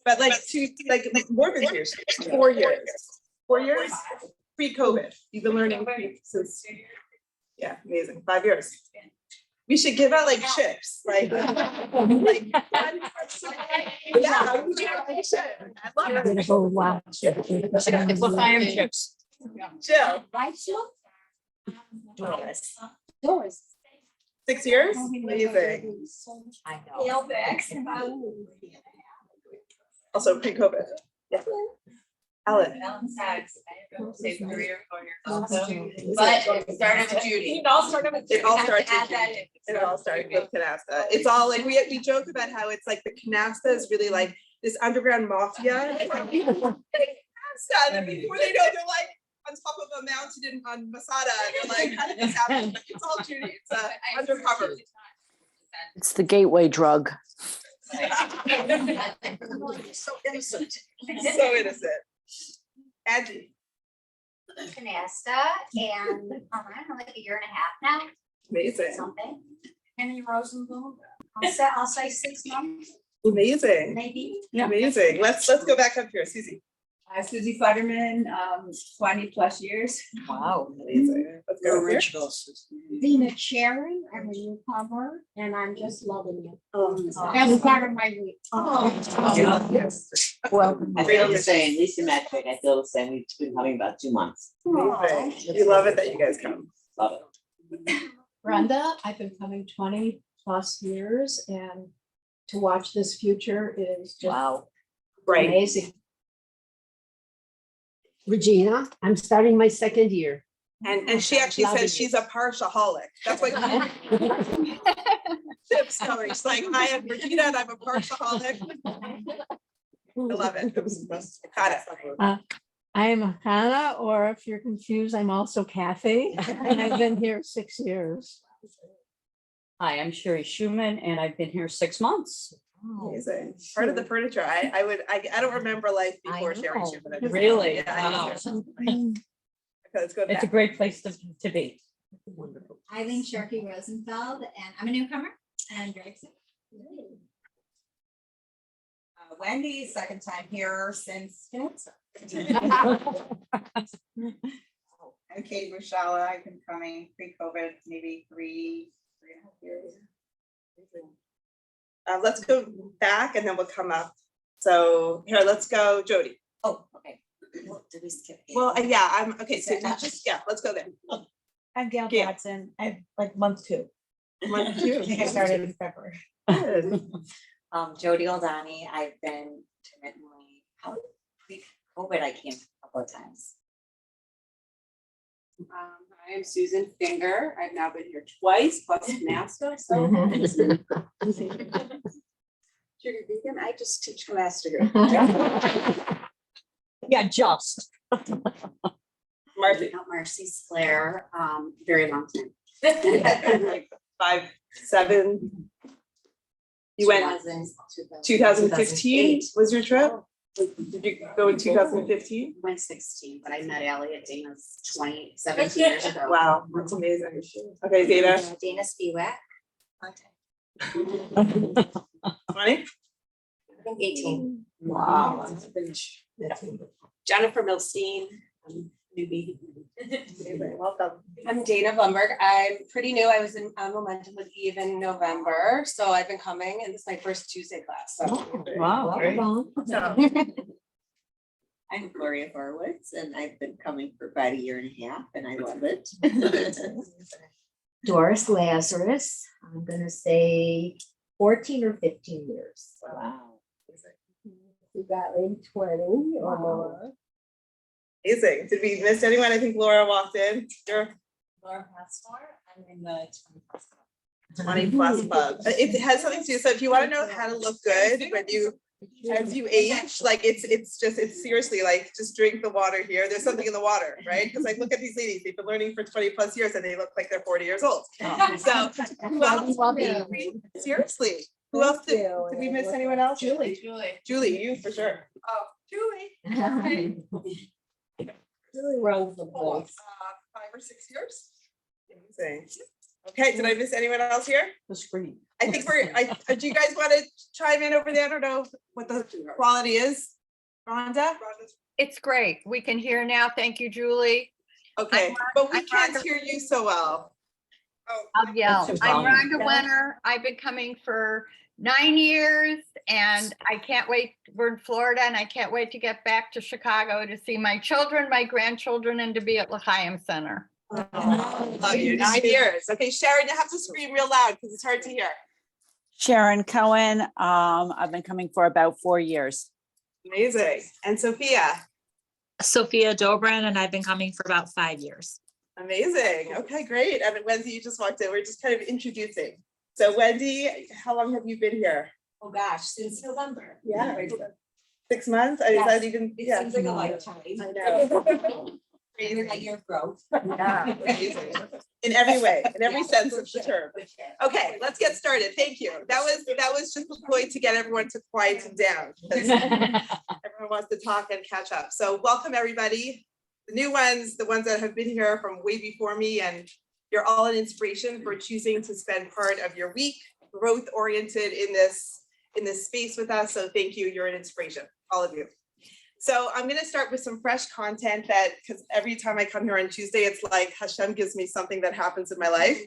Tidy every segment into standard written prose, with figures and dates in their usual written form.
But like more than 2 years, 4 years. 4 years pre-COVID. You've been learning since. Yeah, amazing. 5 years. We should give out like chips, like yeah, we should. I love it. Oh, wow. Fire chips. Jill, Doris. 6 years? Amazing. I know. Also pre-COVID. Yeah. Alan. Say 3 or 4 years also. But it started with Judy. It all started with It all started with It all started with Canasta. It's all like, we joke about how it's like the Canasta is really like this underground mafia. It's like, Canasta, and before they know, they're like on top of a mountain on Masada. And they're like, how did this happen? But it's all Judy. It's undercover. It's the gateway drug. So innocent. So innocent. Angie. Canasta, and I don't know, like a year and a half now, Amazing. something. Henry Rosenblum. I'll say 6 months, Amazing. maybe. Amazing. Let's go back up here, Susie. Susie Futterman, 20+ years. Wow. Amazing. Let's go up here. Dina Cherry, I'm a newcomer, and I'm just loving it. Oh. That's part of my week. Welcome. I feel the same, Lisa Metric, I feel the same, we've been coming about 2 months. Amazing. You love it that you guys come. Love it. Brenda, I've been coming 20+ years, and to watch this future is just Wow. Right. amazing. Regina, I'm starting my 2nd year. And she actually Loving says she's a partialholic. That's why tips coming. She's like, I am Regina and I'm a partialholic. I love it. Got it. I'm Hannah, or if you're confused, I'm also Kathy, and I've been here 6 years. Hi, I'm Sherry Schuman, and I've been here 6 months. Amazing. Part of the furniture. I don't remember life before I Sherry know. Schuman. I just- Really? Yeah, I Wow. just- Okay, let's go It's a back. great place to be. Eileen Sharkey Rosenfeld, and I'm a newcomer, and I'm very excited. Wendy, second time here since. I'm Katie Bushala. I've been coming pre-COVID, maybe 3.5 years. Let's go back and then we'll come up. So here, let's go, Jody. Oh, okay. Well, did we skip? Well, yeah, okay, so let's go there. I'm Gail Gail. Dodson. I've like month 2. Month 2. I think I started in February. Good. Jody Aldani, I've been intermittently, pre-COVID, I came a couple of times. I am Susan Finger. I've now been here twice, plus Canasta, so. Judy Deacon, I just teach Canasta here. Yeah, just. Marcy. Marcy Sclair, very long time. Like 5, 7. You went 2015 was your trip? Did you go in 2015? Went 16, but I met Allie at Dana's 17 years ago. Wow, that's amazing. Okay, Dana. Dana Spiewak. 20? I think 18. Wow. Jennifer Milstein, newbie. Welcome. I'm Dana Blumberg. I'm pretty new. I was in Momentum with Eve in November, so I've been coming, and this is my first Tuesday class. So Wow. Great. I'm Gloria Horowitz, and I've been coming for about 1.5 years, and I love it. Doris Lazarus, I'm gonna say 14 or 15 years. Wow. You got in 20 or more. Amazing. Did we miss anyone? I think Laura walked in. You're Laura Pastor, I'm in the 20 plus club. It has something to do. So if you want to know how to look good when you, as you age, like it's seriously like just drink the water here. There's something in the water, right? Because like look at these ladies, they've been learning for 20 plus years and they look like they're 40 years old. So who else? Seriously. Who else did we miss anyone else? Julie, you for sure. Oh, Julie. Really runs the Oh, place. 5 or 6 years. Amazing. Okay, did I miss anyone else here? The screen. I think do you guys want to chime in over there? I don't know what the quality is. Rhonda? It's great. We can hear now. Thank you, Julie. Okay, but we I'm can't Rhonda. hear you so well. I'll yell. That's I'm fine. Rhonda Wenner. I've been coming for 9 years and I can't wait. We're in Florida and I can't wait to get back to Chicago to see my children, my grandchildren, and to be at L'Chaim Center. Love you, 9 years. Okay, Sharon, you have to scream real loud because it's hard to hear. Sharon Cohen. I've been coming for about 4 years. Amazing. And Sophia? Sophia Dobrin, and I've been coming for about 5 years. Amazing. Okay, great. And Wendy, you just walked in. We're just kind of introducing. So Wendy, how long have you been here? Oh, gosh, since November. Yeah. 6 months? Is that even? It Yeah. seems like a lifetime. I know. You're like your growth. Yeah, amazing. In every way, in every sense of the term. Okay, let's get started. Thank you. That was just the point to get everyone to quiet down. Because everyone wants to talk and catch up. So welcome, everybody. The new ones, the ones that have been here from way before me, and you're all an inspiration for choosing to spend part of your week growth oriented in this space with us. So thank you. You're an inspiration, all of you. So I'm going to start with some fresh content because every time I come here on Tuesday, it's like Hashem gives me something that happens in my life.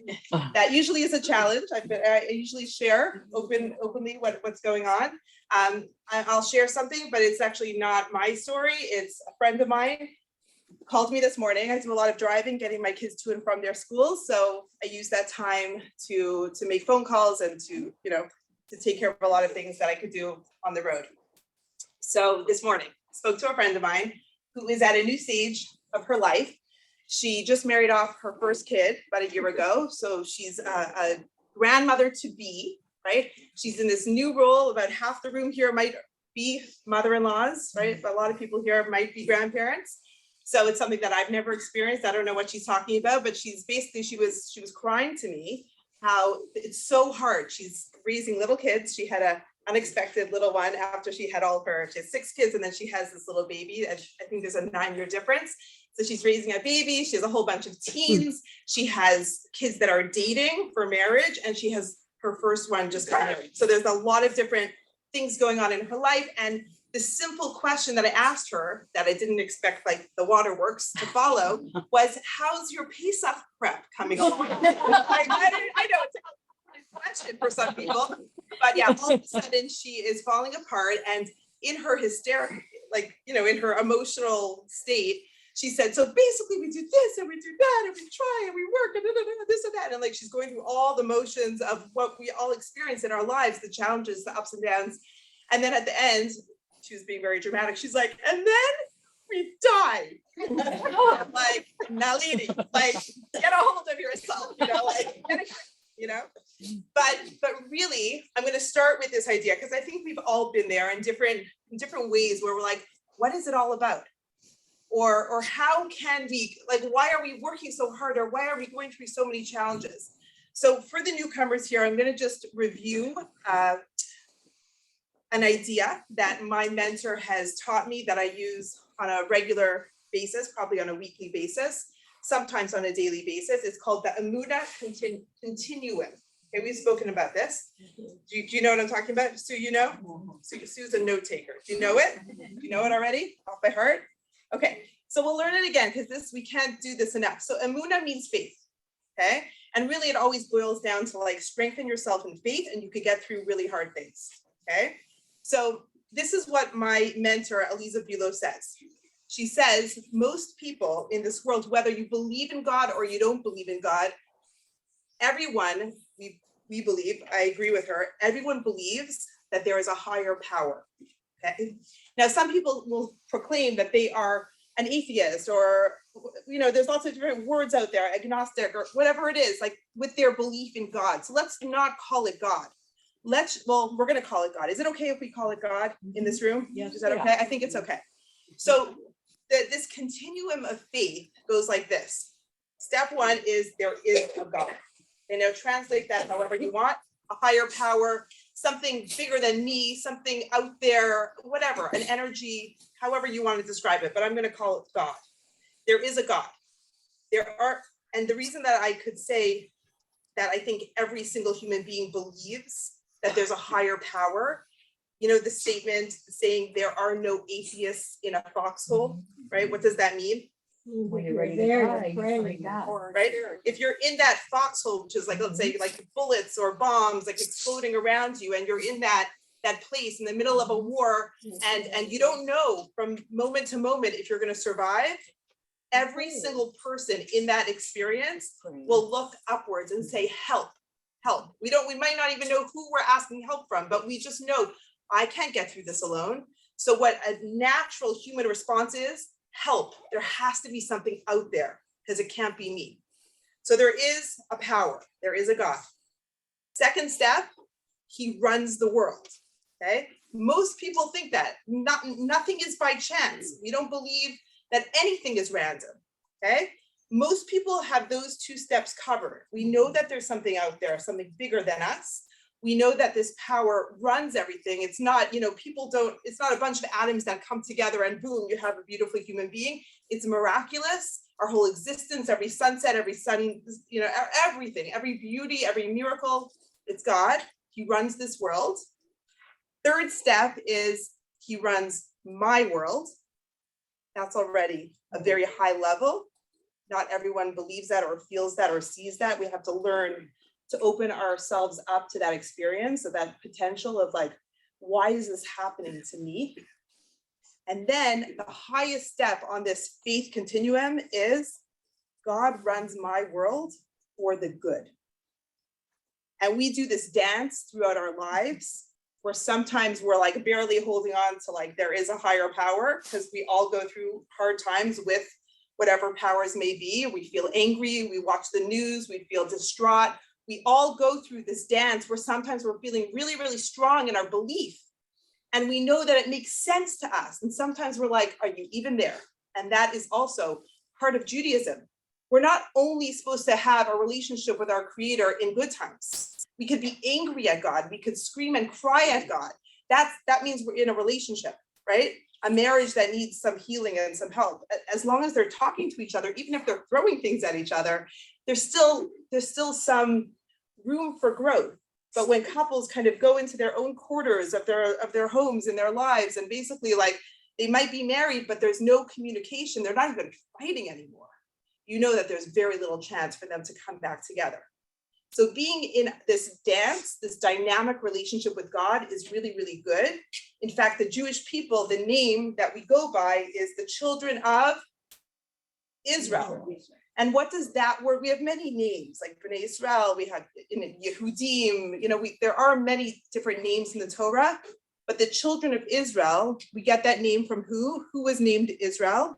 That usually is a challenge. I usually share openly what's going on. I'll share something, but it's actually not my story. It's a friend of mine called me this morning. I do a lot of driving, getting my kids to and from their schools. So I use that time to make phone calls and to take care of a lot of things that I could do on the road. So this morning, spoke to a friend of mine who is at a new stage of her life. She just married off her first kid about a year ago. So she's a grandmother to be, right? She's in this new role. About half the room here might be mother-in-laws, right? A lot of people here might be grandparents. So it's something that I've never experienced. I don't know what she's talking about, but she was crying to me how it's so hard. She's raising little kids. She had a unexpected little one after she had she has 6 kids, and then she has this little baby. And I think there's a 9-year difference. So she's raising a baby. She has a whole bunch of teens. She has kids that are dating for marriage, and she has her first one just got married. So there's a lot of different things going on in her life. And the simple question that I asked her that I didn't expect like the waterworks to follow was, how's your Pesach prep coming along? I know it's a question for some people, but yeah, all of a sudden she is falling apart, and in her hysteric, in her emotional state, she said, so basically we do this and we do that and we try and we work and this and that. And she's going through all the motions of what we all experience in our lives, the challenges, the ups and downs. And then at the end, she was being very dramatic. She's like, and then we died. I'm like, Nalini, get a hold of yourself, But really, I'm going to start with this idea because I think we've all been there in different ways where we're like, what is it all about? Or how can we, why are we working so hard? Or why are we going through so many challenges? So for the newcomers here, I'm going to just review an idea that my mentor has taught me that I use on a regular basis, probably on a weekly basis, sometimes on a daily basis. It's called the Emunah Continuum. Okay, we've spoken about this. Do you know what I'm talking about? Sue, you know? Sue's a note taker. Do you know it? Do you know it already? Off by heart? Okay, so we'll learn it again because we can't do this enough. So Emunah means faith, okay? And really it always boils down to strengthen yourself in faith and you could get through really hard things, okay? So this is what my mentor, Aliza Bilo, says. She says, most people in this world, whether you believe in God or you don't believe in God, everyone, we believe, I agree with her, everyone believes that there is a higher power. Okay? Now, some people will proclaim that they are an atheist or, there's lots of different words out there, agnostic or whatever it is, with their belief in God. So let's not call it God. We're going to call it God. Is it okay if we call it God in this room? Yes. Is that okay? I think it's okay. So this continuum of faith goes like this. Step 1 is there is a God. And now translate that however you want, a higher power, something bigger than me, something out there, whatever, an energy, however you want to describe it, but I'm going to call it God. There is a God. And the reason that I could say that I think every single human being believes that there's a higher power. You know, the statement saying there are no atheists in a foxhole, right? What does that mean? When you're you're ready to there, die, you're you praying to find God. Right? If you're in that foxhole, which is like, let's say like bullets or bombs like exploding around you, and you're in that place in the middle of a war, and you don't know from moment to moment if you're going to survive, every single person in that experience will look upwards and say, help, help. We might not even know who we're asking help from, but we just know I can't get through this alone. So what a natural human response is, help. There has to be something out there because it can't be me. So there is a power, there is a God. Second step, he runs the world, okay? Most people think that nothing is by chance. We don't believe that anything is random, okay? Most people have those two steps covered. We know that there's something out there, something bigger than us. We know that this power runs everything. It's not, it's not a bunch of atoms that come together and boom, you have a beautiful human being. It's miraculous. Our whole existence, every sunset, every sun, everything, every beauty, every miracle, it's God. He runs this world. Third step is he runs my world. That's already a very high level. Not everyone believes that or feels that or sees that. We have to learn to open ourselves up to that experience of that potential of like, why is this happening to me? And then the highest step on this faith continuum is God runs my world for the good. And we do this dance throughout our lives where sometimes we're like barely holding on to like, there is a higher power because we all go through hard times with whatever powers may be. We feel angry, we watch the news, we feel distraught. We all go through this dance where sometimes we're feeling really, really strong in our belief. And we know that it makes sense to us. And sometimes we're like, are you even there? And that is also part of Judaism. We're not only supposed to have a relationship with our Creator in good times. We could be angry at God. We could scream and cry at God. That means we're in a relationship, right? A marriage that needs some healing and some help. As long as they're talking to each other, even if they're throwing things at each other, there's still some room for growth. But when couples kind of go into their own quarters of their homes and their lives, and basically like they might be married, but there's no communication, they're not even fighting anymore. You know that there's very little chance for them to come back together. So being in this dance, this dynamic relationship with God is really, really good. In fact, the Jewish people, the name that we go by is the children of Israel. And what does that word, we have many names, like Bnei Israel, we have Yehudim, there are many different names in the Torah, but the children of Israel, we get that name from who? Who was named Israel?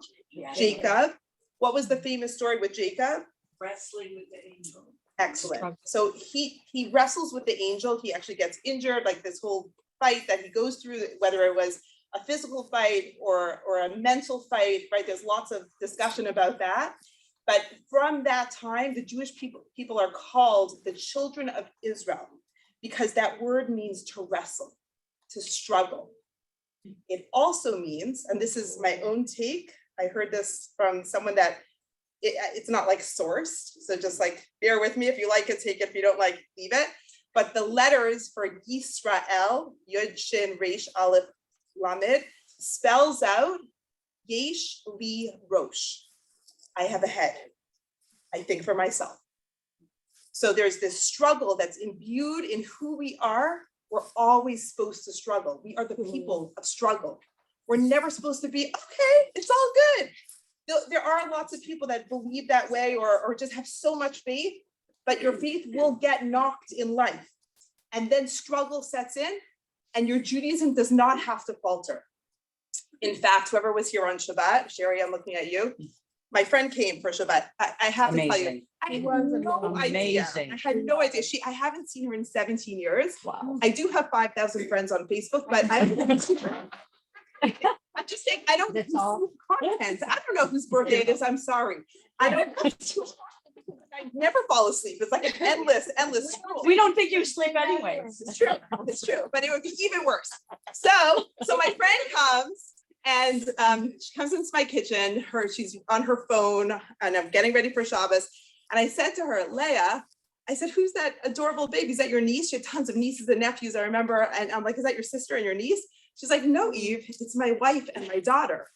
Jacob. What was the famous story with Jacob? Wrestling with the angel. Excellent. So he wrestles with the angel. He actually gets injured, like this whole fight that he goes through, whether it was a physical fight or a mental fight, right? There's lots of discussion about that. But from that time, the Jewish people are called the children of Israel because that word means to wrestle, to struggle. It also means, and this is my own take, I heard this from someone that it's not like sourced, so just like bear with me. If you like it, take it. If you don't like, leave it. But the letters for Yisrael, Yud Shin Resh Aleph Lamed, spells out Yesh Li Rosh. I have a head. I think for myself. So there's this struggle that's imbued in who we are. We're always supposed to struggle. We are the people of struggle. We're never supposed to be, okay, it's all good. There are lots of people that believe that way or just have so much faith, but your faith will get knocked in life. And then struggle sets in and your Judaism does not have to falter. In fact, whoever was here on Shabbat, Sherry, I'm looking at you. My friend came for Shabbat. I have to tell you, I had no idea. I had no idea. I haven't seen her in 17 years. Wow. I do have 5,000 friends on Facebook, but I don't. I'm just saying, I don't consume content. I don't know whose birthday it is. I'm sorry. I never fall asleep. It's like an endless scroll. We don't think you sleep anyway. It's true. It's true. But it would be even worse. So my friend comes and she comes into my kitchen. She's on her phone and I'm getting ready for Shabbos. And I said to her, Leah, I said, who's that adorable baby? Is that your niece? She had tons of nieces and nephews, I remember. And I'm like, is that your sister and your niece? She's like, no, Eve, it's my wife and my daughter.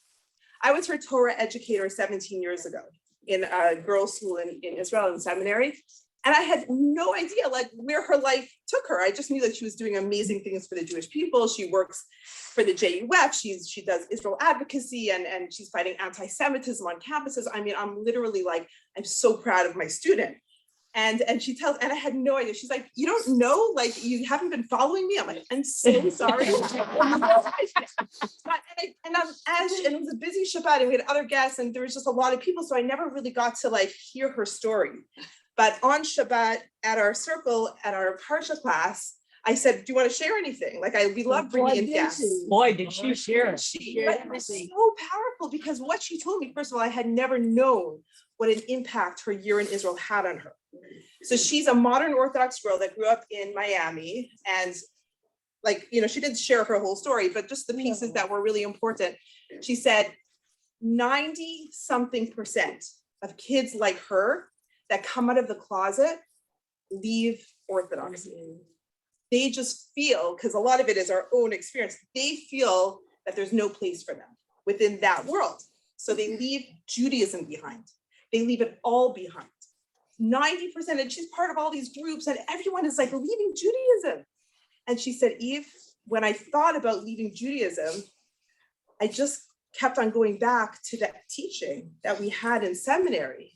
I was her Torah educator 17 years ago in a girls' school in Israel, in seminary. And I had no idea like where her life took her. I just knew that she was doing amazing things for the Jewish people. She works for the JUF. She does Israel advocacy and she's fighting anti-Semitism on campuses. I mean, I'm literally like, I'm so proud of my student. And she tells, and I had no idea. She's like, you don't know, like you haven't been following me. I'm like, I'm so sorry. And it was a busy Shabbat and we had other guests and there was just a lot of people. So I never really got to like hear her story. But on Shabbat at our circle, at our Parsha class, I said, do you want to share anything? Like we love bringing in guests. Boy, did she share. But it was so powerful because what she told me, first of all, I had never known what an impact her year in Israel had on her. So she's a modern Orthodox girl that grew up in Miami and like, you know, she didn't share her whole story, but just the pieces that were really important. She said 90-something% of kids like her that come out of the closet leave Orthodoxy. They just feel, because a lot of it is our own experience, they feel that there's no place for them within that world. So they leave Judaism behind. They leave it all behind. 90%, and she's part of all these groups and everyone is like leaving Judaism. And she said, Eve, when I thought about leaving Judaism, I just kept on going back to that teaching that we had in seminary,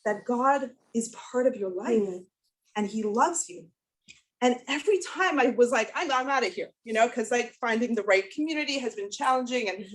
that God is part of your life and he loves you. And every time I was like, I'm out of here, you know, because like finding the right community has been challenging and,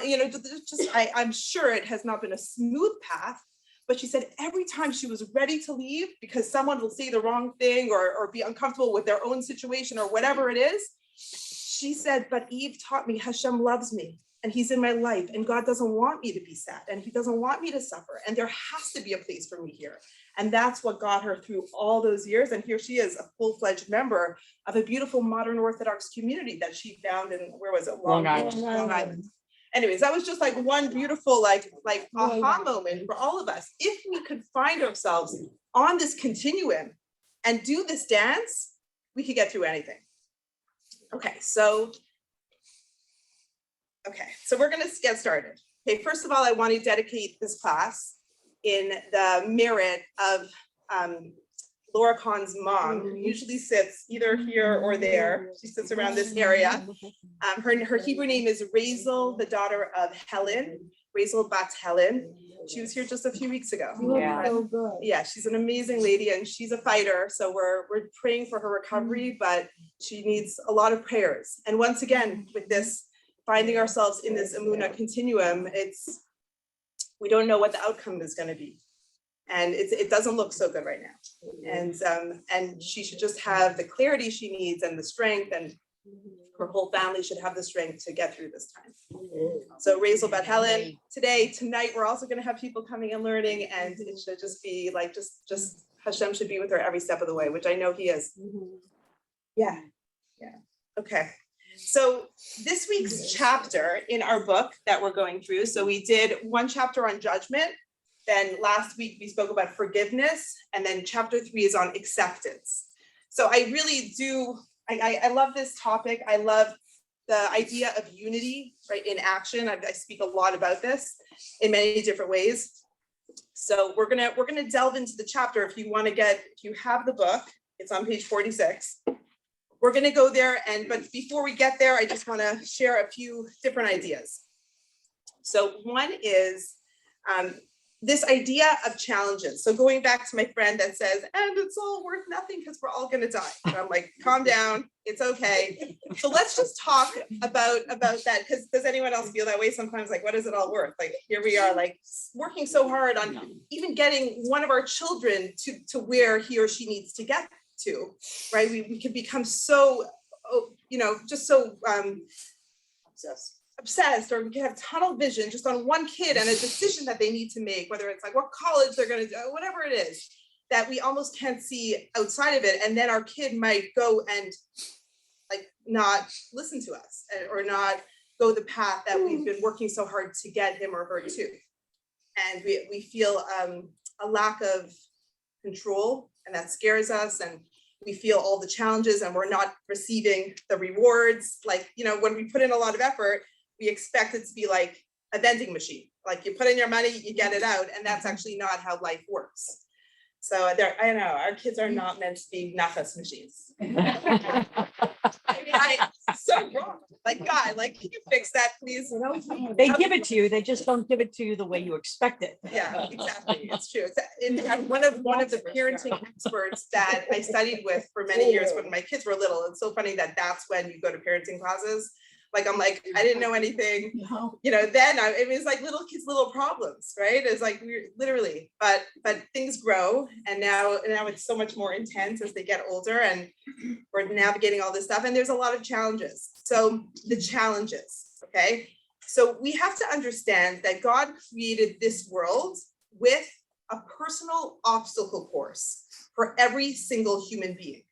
you know, just I'm sure it has not been a smooth path. But she said every time she was ready to leave because someone will say the wrong thing or be uncomfortable with their own situation or whatever it is, she said, but Eve taught me Hashem loves me and he's in my life and God doesn't want me to be sad and he doesn't want me to suffer and there has to be a place for me here. And that's what got her through all those years. And here she is, a full-fledged member of a beautiful modern Orthodox community that she found in, where was it? Long Island. Long Island. Anyways, that was just like one beautiful like aha moment for all of us. If we could find ourselves on this continuum and do this dance, we could get through anything. Okay, so we're gonna get started. Okay, first of all, I want to dedicate this class in the merit of Laura Khan's mom, who usually sits either here or there. She sits around this area. Her Hebrew name is Razel, the daughter of Helen, Razel Bat Helen. She was here just a few weeks ago. Yeah. Yeah, she's an amazing lady and she's a fighter. So we're praying for her recovery, but she needs a lot of prayers. And once again, with this, finding ourselves in this Emunah continuum, we don't know what the outcome is going to be. And it doesn't look so good right now. And she should just have the clarity she needs and the strength, and her whole family should have the strength to get through this time. So Razel Bat Helen, tonight, we're also going to have people coming and learning, and it should just be like, just Hashem should be with her every step of the way, which I know he is. Yeah. Okay. So this week's chapter in our book that we're going through, so we did one chapter on judgment. Then last week we spoke about forgiveness, and then chapter 3 is on acceptance. So I really do, I love this topic. I love the idea of unity, right, in action. I speak a lot about this in many different ways. So we're gonna delve into the chapter. If you have the book, it's on page 46. We're gonna go there, but before we get there, I just wanna share a few different ideas. So one is, this idea of challenges. So going back to my friend that says, and it's all worth nothing because we're all gonna die. And I'm like, calm down, it's okay. So let's just talk about that, because does anyone else feel that way sometimes? Like, what is it all worth? Like, here we are, like working so hard on even getting one of our children to where he or she needs to get to, right? We can become so, just so obsessed, or we can have tunnel vision just on one kid and a decision that they need to make, whether it's like what college they're going to do, whatever it is, that we almost can't see outside of it. And then our kid might go and like not listen to us or not go the path that we've been working so hard to get him or her to. And we feel a lack of control and that scares us, and we feel all the challenges and we're not receiving the rewards. Like, you know, when we put in a lot of effort, we expect it to be like a vending machine. Like you put in your money, you get it out, and that's actually not how life works. So there, I know, our kids are not meant to be nachas machines. So wrong. Like, God, like, can you fix that, please? They give it to you, they just don't give it to you the way you expect it. Yeah, exactly. It's true. And one of the parenting experts that I studied with for many years when my kids were little, it's so funny that that's when you go to parenting classes. Like, I'm like, I didn't know anything, you know, then it was like little kids, little problems, right? It's like we're literally, but things grow, and now it's so much more intense as they get older, and we're navigating all this stuff, and there's a lot of challenges. So the challenges, okay? So we have to understand that God created this world with a personal obstacle course for every single human being.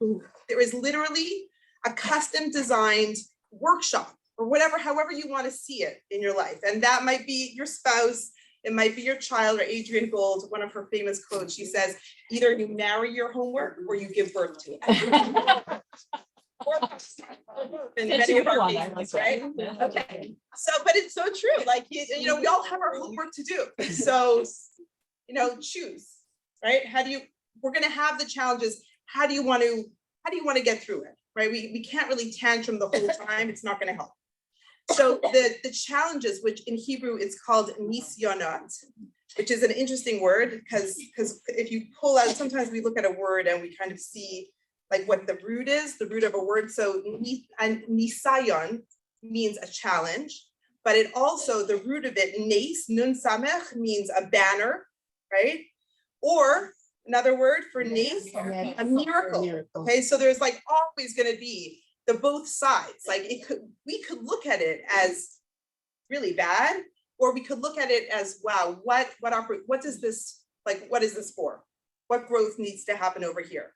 There is literally a custom designed workshop, or whatever, however you want to see it in your life. And that might be your spouse, it might be your child, or Adrienne Gold, one of her famous quotes, she says, either you marry your homework or you give birth to it. In many of our cases, right? Okay. So, but it's so true. Like, you know, we all have our homework to do. So, you know, choose, right? We're going to have the challenges. How do you want to get through it, right? We can't really tantrum the whole time. It's not going to help. So the challenges, which in Hebrew it's called nisyonot, which is an interesting word because if you pull out, sometimes we look at a word and we kind of see like what the root is, the root of a word. So nisayon means a challenge, but it also, the root of it, nes, nun samech, means a banner, right? Or another word for nes, a miracle. Okay, so there's like always going to be the both sides. Like we could look at it as really bad, or we could look at it as, wow, what is this, like, what is this for? What growth needs to happen over here?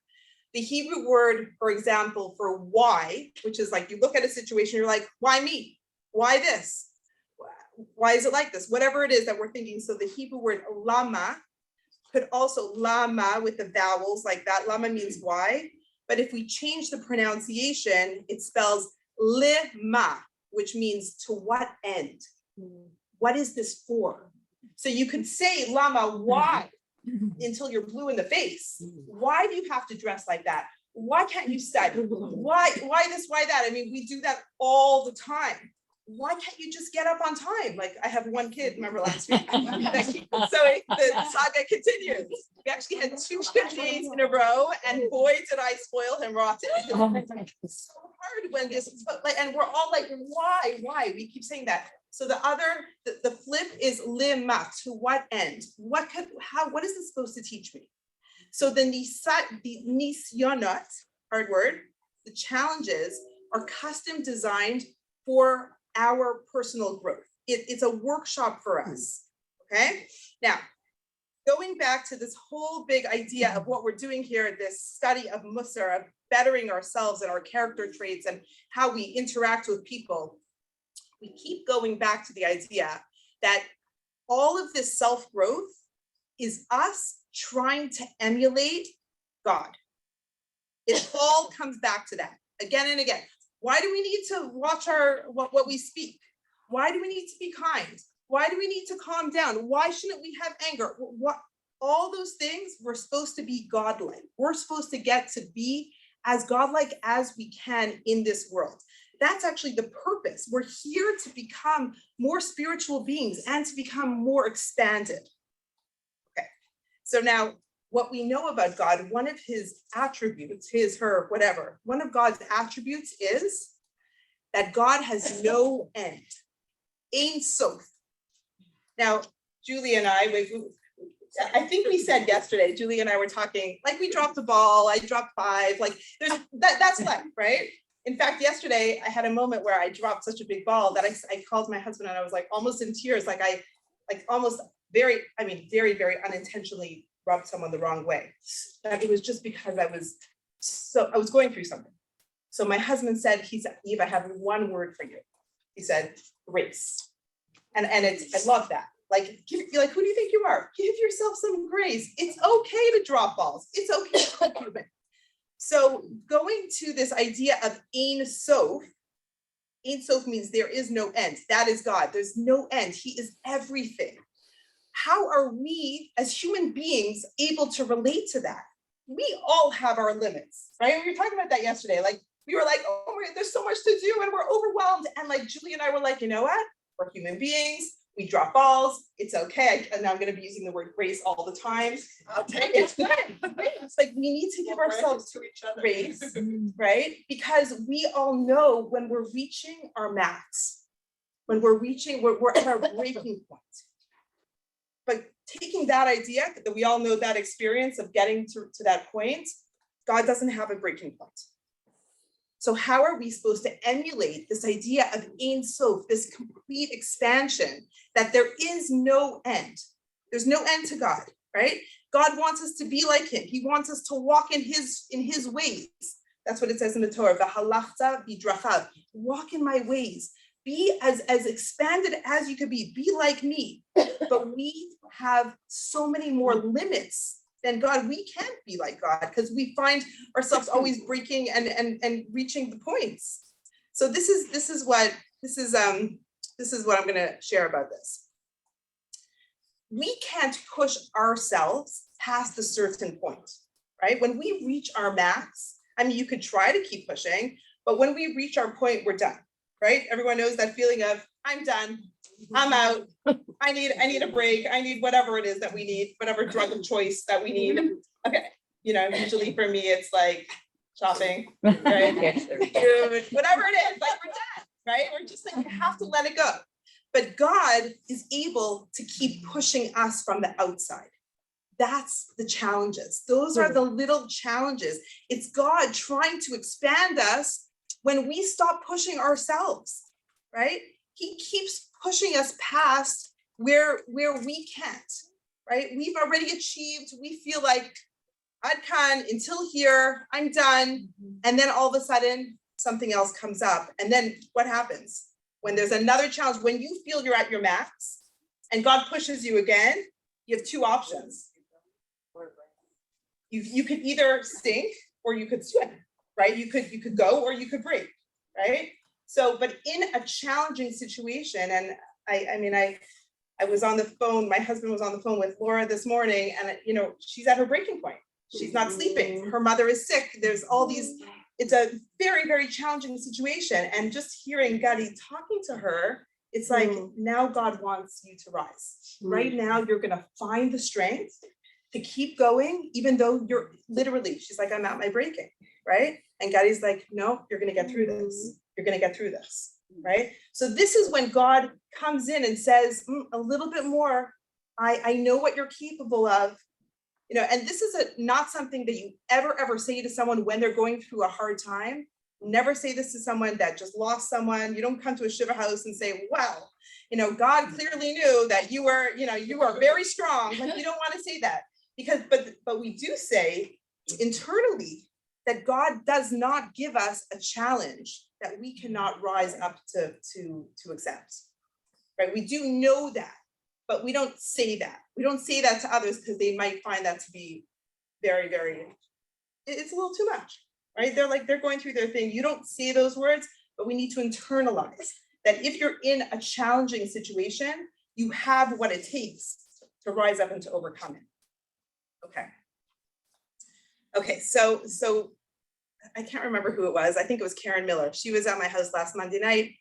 The Hebrew word, for example, for why, which is like, you look at a situation, you're like, why me? Why this? Why is it like this? Whatever it is that we're thinking. So the Hebrew word lama could also, lama with the vowels like that, lama means why. But if we change the pronunciation, it spells lema, which means to what end? What is this for? So you could say, lama, why? Until you're blue in the face. Why do you have to dress like that? Why can't you study? Why this, why that? I mean, we do that all the time. Why can't you just get up on time? Like, I have one kid, remember last week? So the saga continues. We actually had 2 good days in a row, and boy, did I spoil him rotten. It's so hard when this, and we're all like, why? We keep saying that. So the flip is lima, to what end? What is this supposed to teach me? So the nisyonot, hard word, the challenges are custom designed for our personal growth. It's a workshop for us, okay? Now, going back to this whole big idea of what we're doing here, this study of Musar, of bettering ourselves and our character traits and how we interact with people, we keep going back to the idea that all of this self-growth is us trying to emulate God. It all comes back to that again and again. Why do we need to watch what we speak? Why do we need to be kind? Why do we need to calm down? Why shouldn't we have anger? All those things, we're supposed to be godlike. We're supposed to get to be as godlike as we can in this world. That's actually the purpose. We're here to become more spiritual beings and to become more expanded. Okay, so now what we know about God, one of his attributes, his, her, whatever, one of God's attributes is that God has no end. Ein sof. Now, Julie and I think we said yesterday, Julie and I were talking, like we dropped a ball, I dropped 5, like that's life, right? In fact, yesterday I had a moment where I dropped such a big ball that I called my husband and I was like almost in tears, very, very unintentionally rubbed someone the wrong way. That it was just because I was going through something. So my husband said, he said, Eve, I have one word for you. He said, grace. And I love that. Like, who do you think you are? Give yourself some grace. It's okay to drop balls. It's okay to be human. So going to this idea of Ein Sof means there is no end. That is God. There's no end. He is everything. How are we as human beings able to relate to that? We all have our limits, right? We were talking about that yesterday. Like, we were like, oh, there's so much to do and we're overwhelmed. And like Julie and I were like, you know what? We're human beings. We drop balls. It's okay. And I'm going to be using the word grace all the time. I'll take it. It's good. It's like we need to give ourselves to each other grace, right? Because we all know when we're reaching our max, when we're at our breaking point. But taking that idea that we all know that experience of getting to that point, God doesn't have a breaking point. So how are we supposed to emulate this idea of Ein Sof, this complete expansion, that there is no end? There's no end to God, right? God wants us to be like him. He wants us to walk in his ways. That's what it says in the Torah, v'halachta b'drachav, walk in my ways. Be as expanded as you could be like me. But we have so many more limits than God. We can't be like God because we find ourselves always breaking and reaching the points. So this is what I'm going to share about this. We can't push ourselves past a certain point, right? When we reach our max, I mean, you could try to keep pushing, but when we reach our point, we're done, right? Everyone knows that feeling of I'm done. I'm out. I need a break. I need whatever it is that we need, whatever drug of choice that we need. Okay. Usually for me, it's like shopping, right? Food, whatever it is, like we're done, right? We're just like, we have to let it go. But God is able to keep pushing us from the outside. That's the challenges. Those are the little challenges. It's God trying to expand us when we stop pushing ourselves, right? He keeps pushing us past where we can't, right? We've already achieved, we feel like I can until here, I'm done. And then all of a sudden something else comes up. And then what happens? When there's another challenge, when you feel you're at your max and God pushes you again, you have two options. You could either sink or you could swim, right? You could go or you could break, right? So, but in a challenging situation, and I was on the phone, my husband was on the phone with Laura this morning, and she's at her breaking point. She's not sleeping. Her mother is sick. There's all these, it's a very, very challenging situation. And just hearing Gadi talking to her, it's like, now God wants you to rise. Right now, you're going to find the strength to keep going, even though you're literally, she's like, I'm at my breaking, right? And Gadi's like, no, you're going to get through this. You're going to get through this, right? So this is when God comes in and says, a little bit more. I know what you're capable of, and this is not something that you ever say to someone when they're going through a hard time. Never say this to someone that just lost someone. You don't come to a shiva house and say, well, God clearly knew that you were very strong. Like, you don't want to say that because, but we do say internally that God does not give us a challenge that we cannot rise up to accept, right? We do know that, but we don't say that. We don't say that to others because they might find that to be very, very, it's a little too much, right? They're going through their thing. You don't say those words, but we need to internalize that if you're in a challenging situation, you have what it takes to rise up and to overcome it. Okay, so I can't remember who it was. I think it was Karen Miller. She was at my house last Monday night.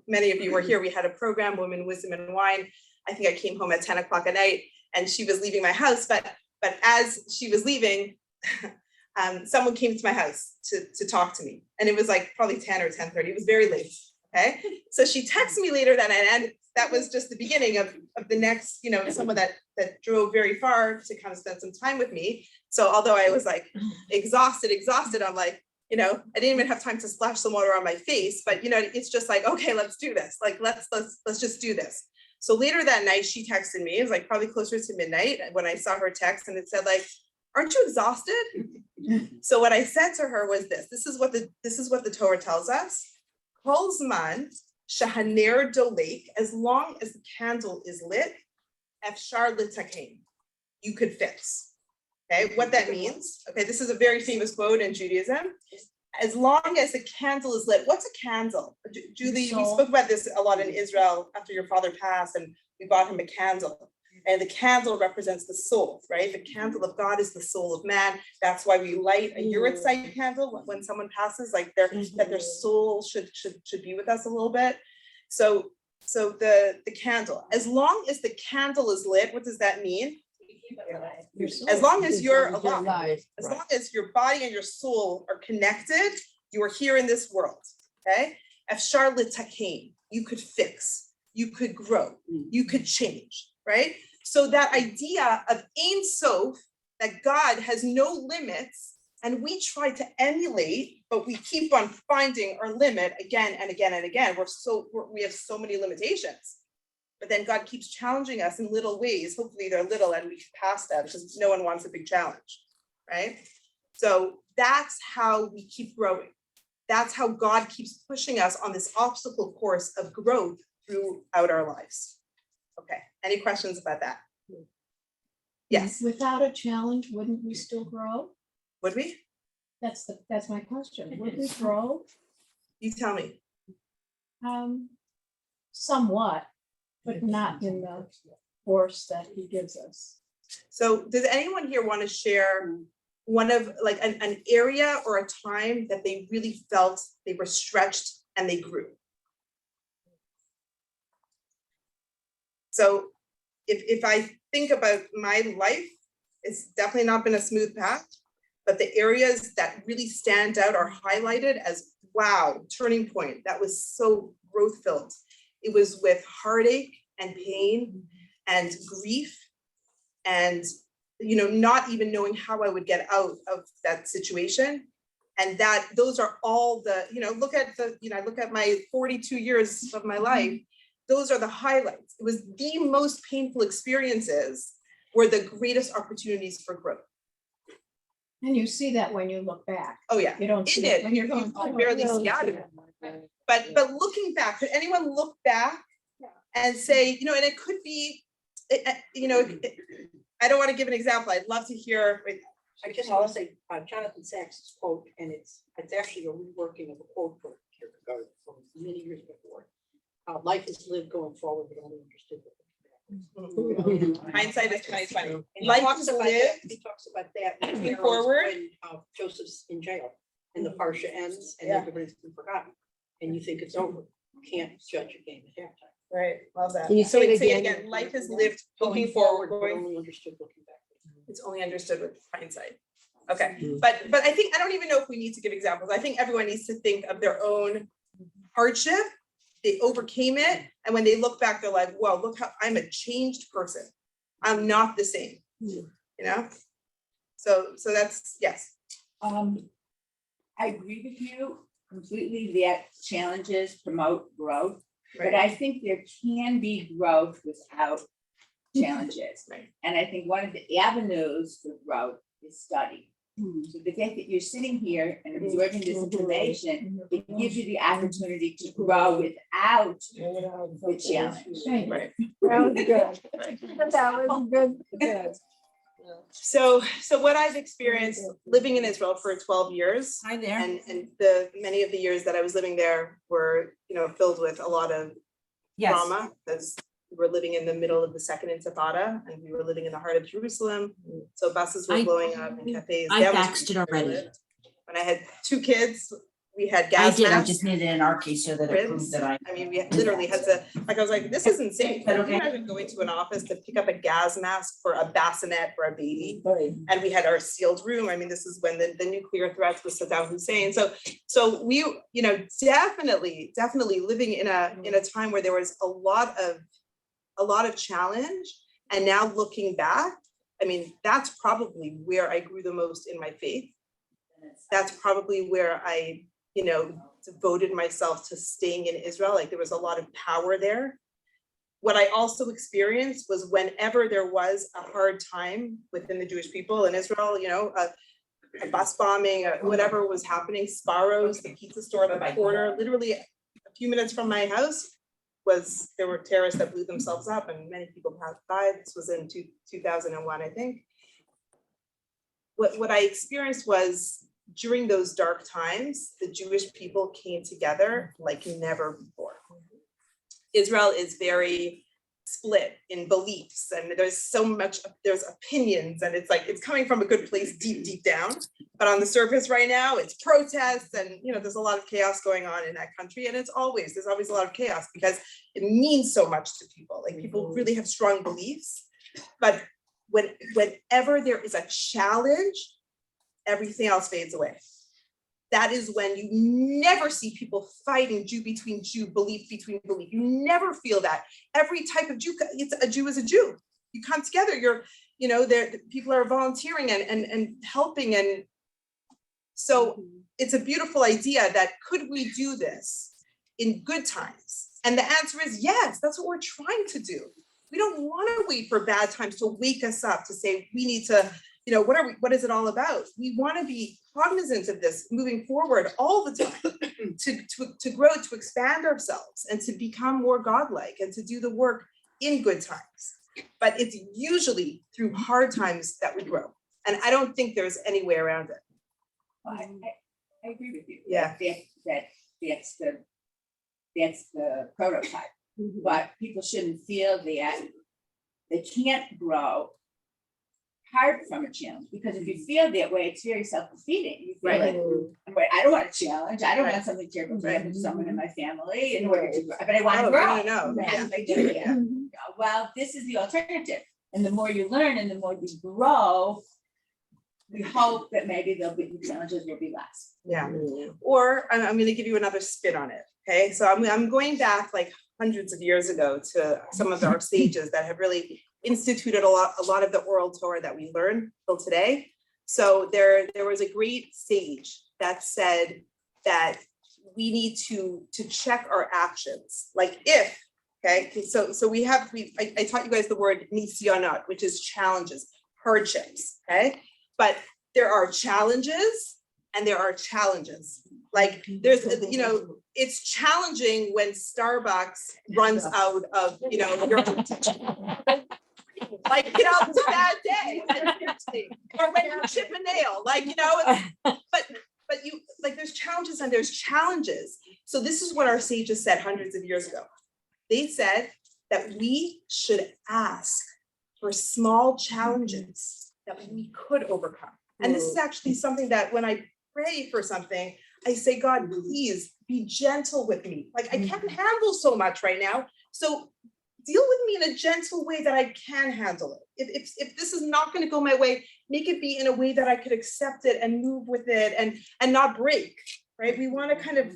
Many of you were here. We had a program, Women, Wisdom, and Wine. I think I came home at 10 o'clock at night and she was leaving my house. But as she was leaving, someone came to my house to talk to me. And it was like probably 10 or 10:30. It was very late. Okay. So she texted me later that night, and that was just the beginning of the next, someone that drove very far to come spend some time with me. So although I was like exhausted, I'm like, I didn't even have time to splash some water on my face, but it's just like, okay, let's do this. Like, let's just do this. So later that night, she texted me. It was like probably closer to midnight when I saw her text, and it said like, aren't you exhausted? So what I said to her was this. This is what the Torah tells us. Kol zman shahaner dolek, as long as the candle is lit, Efshar L'Takein, you could fix. Okay, what that means, okay, this is a very famous quote in Judaism. As long as the candle is lit, what's a candle? Julie, we spoke about this a lot in Israel after your father passed, and we bought him a candle. And the candle represents the soul, right? The candle of God is the soul of man. That's why we light a Yurtzeit candle when someone passes, like that their soul should be with us a little bit. So the candle, as long as the candle is lit, what does that mean? As long as you're alive, as long as your body and your soul are connected, you are here in this world, okay? Efshar L'Takein, you could fix, you could grow, you could change, right? So that idea of Ein Sof, that God has no limits, and we try to emulate, but we keep on finding our limit again and again and again. We have so many limitations. But then God keeps challenging us in little ways. Hopefully they're little and we can pass them, because no one wants a big challenge, right? So that's how we keep growing. That's how God keeps pushing us on this obstacle course of growth throughout our lives. Okay, any questions about that? Yes, Without a challenge, wouldn't we still grow? would we? That's my question. Would we grow? You tell me. Somewhat, but not in the force that he gives us. So does anyone here want to share one of like an area or a time that they really felt they were stretched and they grew? So if I think about my life, it's definitely not been a smooth path, but the areas that really stand out are highlighted as, wow, turning point. That was so growth filled. It was with heartache and pain and grief and, not even knowing how I would get out of that situation. And those are all the, I look at my 42 years of my life, those are the highlights. It was the most painful experiences were the greatest opportunities for growth. And you see that when you look back. Oh yeah, You don't it see did. it when you're You going. can barely see out of it. But looking back, could anyone look back and say, and it could be, I don't want to give an example. I'd love to hear. I just want to say Jonathan Sachs' quote, and it's actually a reworking of a quote from Kierkegaard from many years before. Life is lived going forward, but only understood. Hindsight is 20/20. He Life talks is about lived. that. He talks about that in Moving Heroes forward. when Joseph's in jail and the parsha ends and everybody's been forgotten, and you think it's over. You can't judge a game at halftime. Right, love that. Can you So say it say it again? again, life is lived Going looking forward, but going, only understood looking back. it's only understood with hindsight. Okay, but I don't even know if we need to give examples. I think everyone needs to think of their own hardship. They overcame it, and when they look back, they're like, "Wow, look how I'm a changed person. I'm not the same." So that's yes. I agree with you completely that challenges promote growth, but Right. I think there can be growth without challenges. Right. And I think one of the avenues for growth is study. So the fact that you're sitting here and absorbing this information, it gives you the opportunity to grow without the challenge. Right. That was good. That was good. So what I've experienced living in Israel for 12 years. Hi there. And the many of the years that I was living there were, filled with a lot of trauma. As we were living in the middle of the second Intifada, and we were living in the heart of Jerusalem. So buses were blowing up and cafes. I That was faxed it already. When I had 2 kids, we had gas I masks. just needed an RK so that it Cribs. proves that I mean, we literally had to, I was like, this is insane. Can you imagine going to an office to pick up a gas mask for a bassinet for a baby? And we had our sealed room. I mean, this is when the nuclear threats with Saddam Hussein. So we, definitely living in a time where there was a lot of challenge. And now looking back, I mean, that's probably where I grew the most in my faith. That's probably where I, devoted myself to staying in Israel. Like there was a lot of power there. What I also experienced was whenever there was a hard time within the Jewish people in Israel, a bus bombing, whatever was happening, Sparrows, the pizza store at the corner, literally a few minutes from my house, there were terrorists that blew themselves up and many people died. This was in 2001, I think. What I experienced was during those dark times, the Jewish people came together like never before. Israel is very split in beliefs, and there's opinions, and it's coming from a good place deep down. But on the surface right now, it's protests, and there's a lot of chaos going on in that country. And there's always a lot of chaos because it means so much to people. Like, people really have strong beliefs, but whenever there is a challenge, everything else fades away. That is when you never see people fighting between Jew, belief between belief. You never feel that. Every type of Jew, a Jew is a Jew. You come together, people are volunteering and helping. And so it's a beautiful idea that could we do this in good times? And the answer is yes, that's what we're trying to do. We don't want to wait for bad times to wake us up to say we need to, what is it all about? We want to be cognizant of this moving forward all the time to grow, to expand ourselves and to become more godlike and to do the work in good times. But it's usually through hard times that we grow. And I don't think there's any way around it. I agree with you. Yeah. That's the prototype. But people shouldn't feel that they can't grow hard from a challenge, because if you feel that way, it's very self-defeating. You feel like, wait, I don't want a challenge. I don't want something terrible to happen to someone in my family in order to grow, but I want to grow. No. Yes, I do. Yeah. Well, this is the alternative. And the more you learn and the more you grow, we hope that maybe the challenges will be less. Yeah. Or I'm going to give you another spin on it. Okay. So I'm going back like hundreds of years ago to some of our sages that have really instituted a lot of the oral Torah that we learn till today. So there was a great sage that said that we need to check our actions. Like if, okay, so I taught you guys the word nisyonot, which is challenges, hardships, okay? But there are challenges and there are challenges. Like there's, it's challenging when Starbucks runs out of, your like, it's a bad day. Or when you chip a nail, but you, like, there's challenges and there's challenges. So this is what our sages said hundreds of years ago. They said that we should ask for small challenges that we could overcome. And this is actually something that when I pray for something, I say, God, please be gentle with me. Like, I can't handle so much right now. So deal with me in a gentle way that I can handle it. If this is not going to go my way, make it be in a way that I could accept it and move with it and not break, right? We want to kind of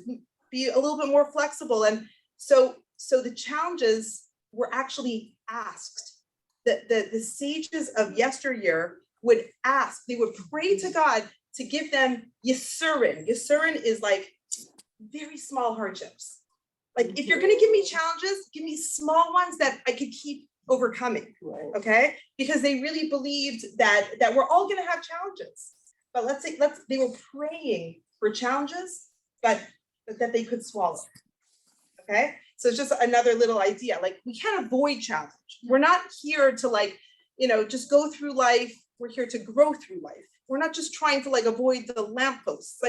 be a little bit more flexible. And so the challenges were actually asked. The sages of yesteryear would ask, they would pray to God to give them yisurin. Yisurin is like very small hardships. Like, if you're going to give me challenges, give me small ones that I could keep overcoming, okay? Because they really believed that we're all going to have challenges. But they were praying for challenges, but that they could swallow, okay? So it's just another little idea. Like, we can't avoid challenge. We're not here to just go through life. We're here to grow through life. We're not just trying to avoid the lampposts.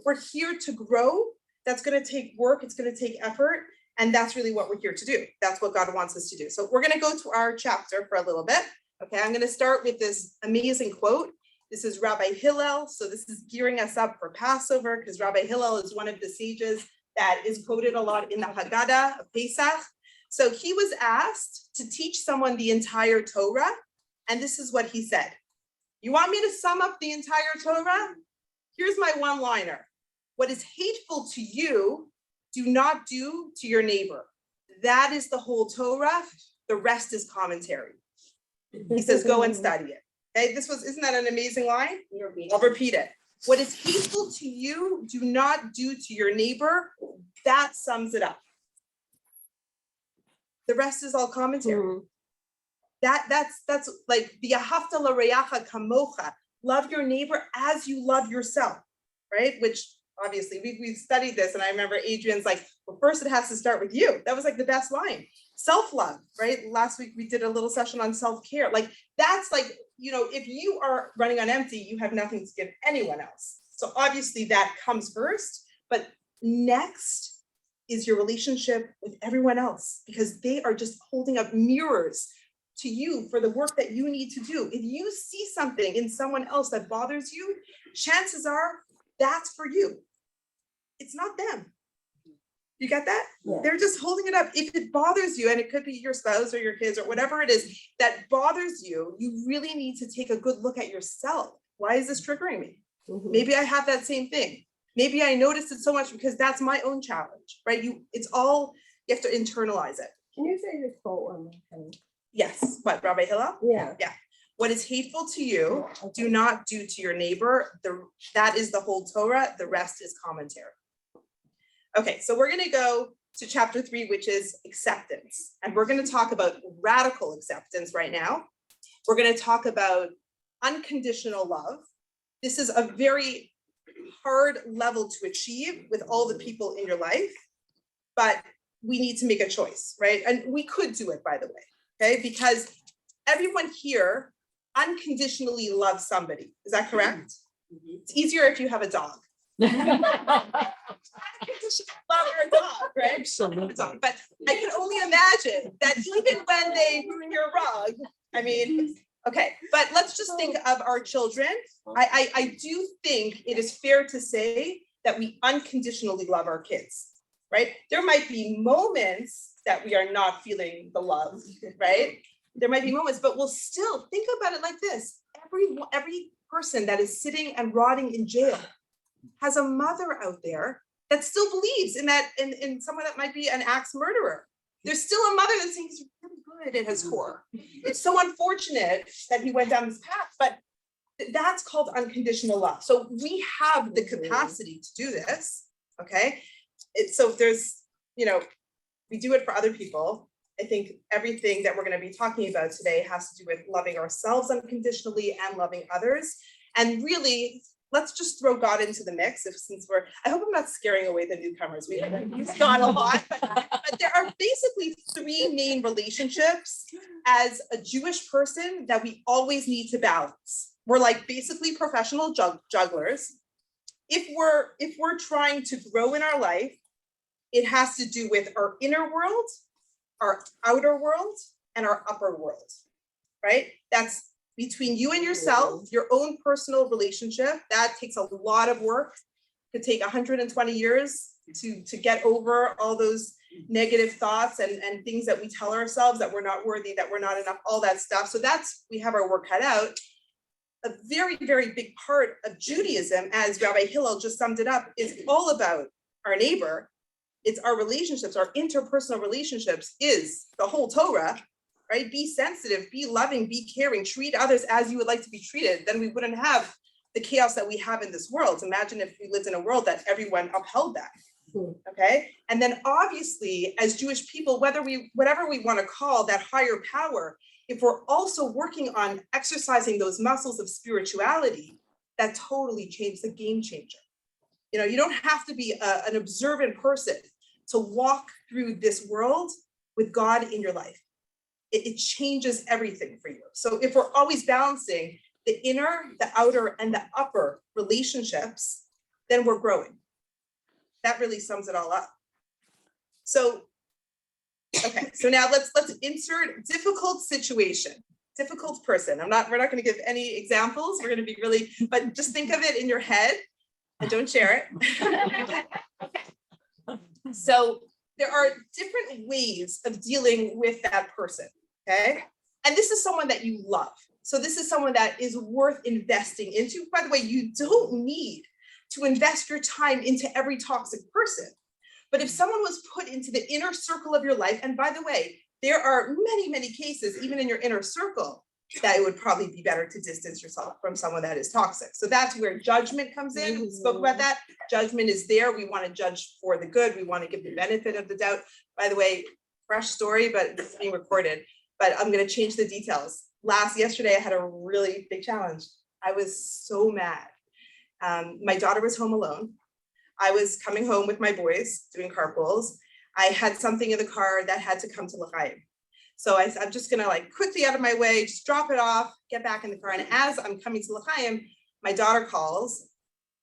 We're here to grow. That's going to take work. It's going to take effort. And that's really what we're here to do. That's what God wants us to do. So we're going to go to our chapter for a little bit. Okay, I'm going to start with this amazing quote. This is Rabbi Hillel. So this is gearing us up for Passover, because Rabbi Hillel is one of the sages that is quoted a lot in the Haggadah of Pesach. So he was asked to teach someone the entire Torah. And this is what he said. You want me to sum up the entire Torah? Here's my one-liner. What is hateful to you, do not do to your neighbor. That is the whole Torah. The rest is commentary. He says, go and study it. Okay, isn't that an amazing line? I'll repeat it. What is hateful to you, do not do to your neighbor. That sums it up. The rest is all commentary. That's like the ahavta l'reacha kamocha. Love your neighbor as you love yourself, right? Which obviously, we've studied this, and I remember Adrian's like, well, first it has to start with you. That was like the best line. Self-love, right? Last week we did a little session on self-care. Like, that's like, you know, if you are running on empty, you have nothing to give anyone else. So obviously that comes first, but next is your relationship with everyone else, because they are just holding up mirrors to you for the work that you need to do. If you see something in someone else that bothers you, chances are that's for you. It's not them. You get that? Yeah. They're just holding it up. If it bothers you, and it could be your spouse or your kids or whatever it is that bothers you, you really need to take a good look at yourself. Why is this triggering me? Maybe I have that same thing. Maybe I noticed it so much because that's my own challenge, right? It's all, you have to internalize it. Can you say this quote one more time? Yes, what, Rabbi Hillel? Yeah. Yeah. What is hateful to you, do not do to your neighbor. That is the whole Torah. The rest is commentary. Okay, so we're going to go to chapter 3, which is acceptance. And we're going to talk about radical acceptance right now. We're going to talk about unconditional love. This is a very hard level to achieve with all the people in your life, but we need to make a choice, right? And we could do it, by the way, okay? Because everyone here unconditionally loves somebody. Is that correct? It's easier if you have a dog. Love your dog, right? Absolutely. But I can only imagine that even when they ruin your rug, I mean, okay, but let's just think of our children. I do think it is fair to say that we unconditionally love our kids, right? There might be moments that we are not feeling the love, right? There might be moments, but we'll still think about it like this. Every person that is sitting and rotting in jail has a mother out there that still believes in that, in someone that might be an axe murderer. There's still a mother that seems really good at his core. It's so unfortunate that he went down this path, but that's called unconditional love. So we have the capacity to do this, okay? So if there's, you know, we do it for other people. I think everything that we're going to be talking about today has to do with loving ourselves unconditionally and loving others. And really, let's just throw God into the mix. I hope I'm not scaring away the newcomers. We've gone a lot, but there are basically 3 main relationships as a Jewish person that we always need to balance. We're like basically professional jugglers. If we're trying to grow in our life, it has to do with our inner world, our outer world, and our upper world, right? That's between you and yourself, your own personal relationship. That takes a lot of work. It could take 120 years to get over all those negative thoughts and things that we tell ourselves, that we're not worthy, that we're not enough, all that stuff. So we have our work cut out. A very, very big part of Judaism, as Rabbi Hillel just summed it up, is all about our neighbor. It's our relationships, our interpersonal relationships is the whole Torah, right? Be sensitive, be loving, be caring, treat others as you would like to be treated. Then we wouldn't have the chaos that we have in this world. Imagine if we lived in a world that everyone upheld that, okay? And then obviously, as Jewish people, whatever we want to call that higher power, if we're also working on exercising those muscles of spirituality, that totally changed the game changer. You know, you don't have to be an observant person to walk through this world with God in your life. It changes everything for you. So if we're always balancing the inner, the outer, and the upper relationships, then we're growing. That really sums it all up. So, okay, so now let's insert difficult situation, difficult person. we're not going to give any examples. We're going to be really, but just think of it in your head. And don't share it. So there are different ways of dealing with that person, okay? And this is someone that you love. So this is someone that is worth investing into. By the way, you don't need to invest your time into every toxic person. But if someone was put into the inner circle of your life, and by the way, there are many, many cases, even in your inner circle, that it would probably be better to distance yourself from someone that is toxic. So that's where judgment comes in. We spoke about that. Judgment is there. We want to judge for the good. We want to give the benefit of the doubt. By the way, fresh story, but it's being recorded. But I'm going to change the details. Yesterday, I had a really big challenge. I was so mad. My daughter was home alone. I was coming home with my boys doing carpools. I had something in the car that had to come to L'chaim. So I'm just gonna like quickly out of my way, just drop it off, get back in the car. And as I'm coming to L'chaim, my daughter calls.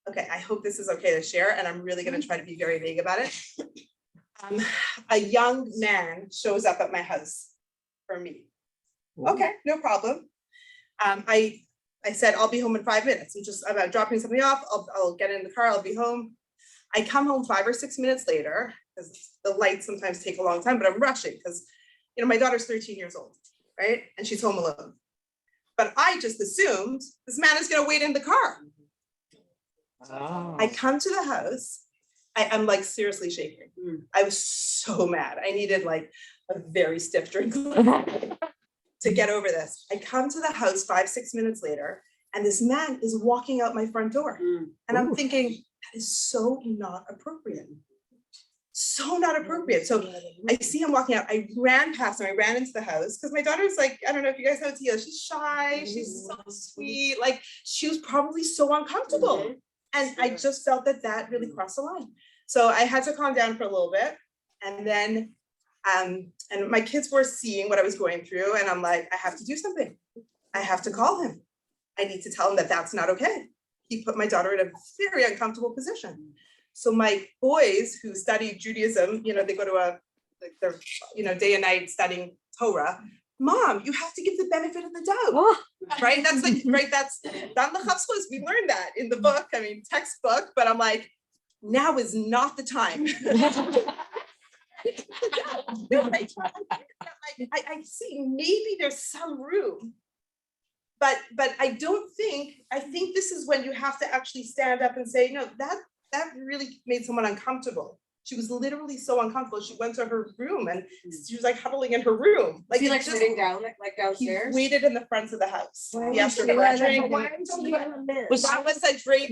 Okay, I hope this is okay to share, and I'm really gonna try to be very vague about it. A young man shows up at my house for me. Okay, no problem. I said, I'll be home in 5 minutes. I'm dropping something off. I'll get in the car. I'll be home. I come home 5 or 6 minutes later because the lights sometimes take a long time, but I'm rushing because, you know, my daughter's 13 years old, right? And she's home alone. But I just assumed this man is going to wait in the car. I come to the house. I'm like seriously shaking. I was so mad. I needed like a very stiff drink to get over this. I come to the house 5, 6 minutes later, and this man is walking out my front door. And I'm thinking, that is so not appropriate. So not appropriate. So I see him walking out. I ran past him. I ran into the house because my daughter's like, I don't know if you guys know Tia, she's shy. She's so sweet. Like she was probably so uncomfortable. And I just felt that really crossed the line. So I had to calm down for a little bit. And then and my kids were seeing what I was going through, and I'm like, I have to do something. I have to call him. I need to tell him that that's not okay. He put my daughter in a very uncomfortable position. So my boys who study Judaism, you know, they go to they're, you know, day and night studying Torah. Mom, you have to give the benefit of the doubt, right? That's like, right, that's Dan L'Chavschus. We learned that in the book, I mean, textbook, but I'm like, now is not the time. I see maybe there's some room, but I think this is when you have to actually stand up and say, no, that really made someone uncomfortable. She was literally so uncomfortable. She went to her room and she was like huddling in her room. Like, he like sitting down, like downstairs? He waited in the front of the house. He asked her for a drink. That was a drink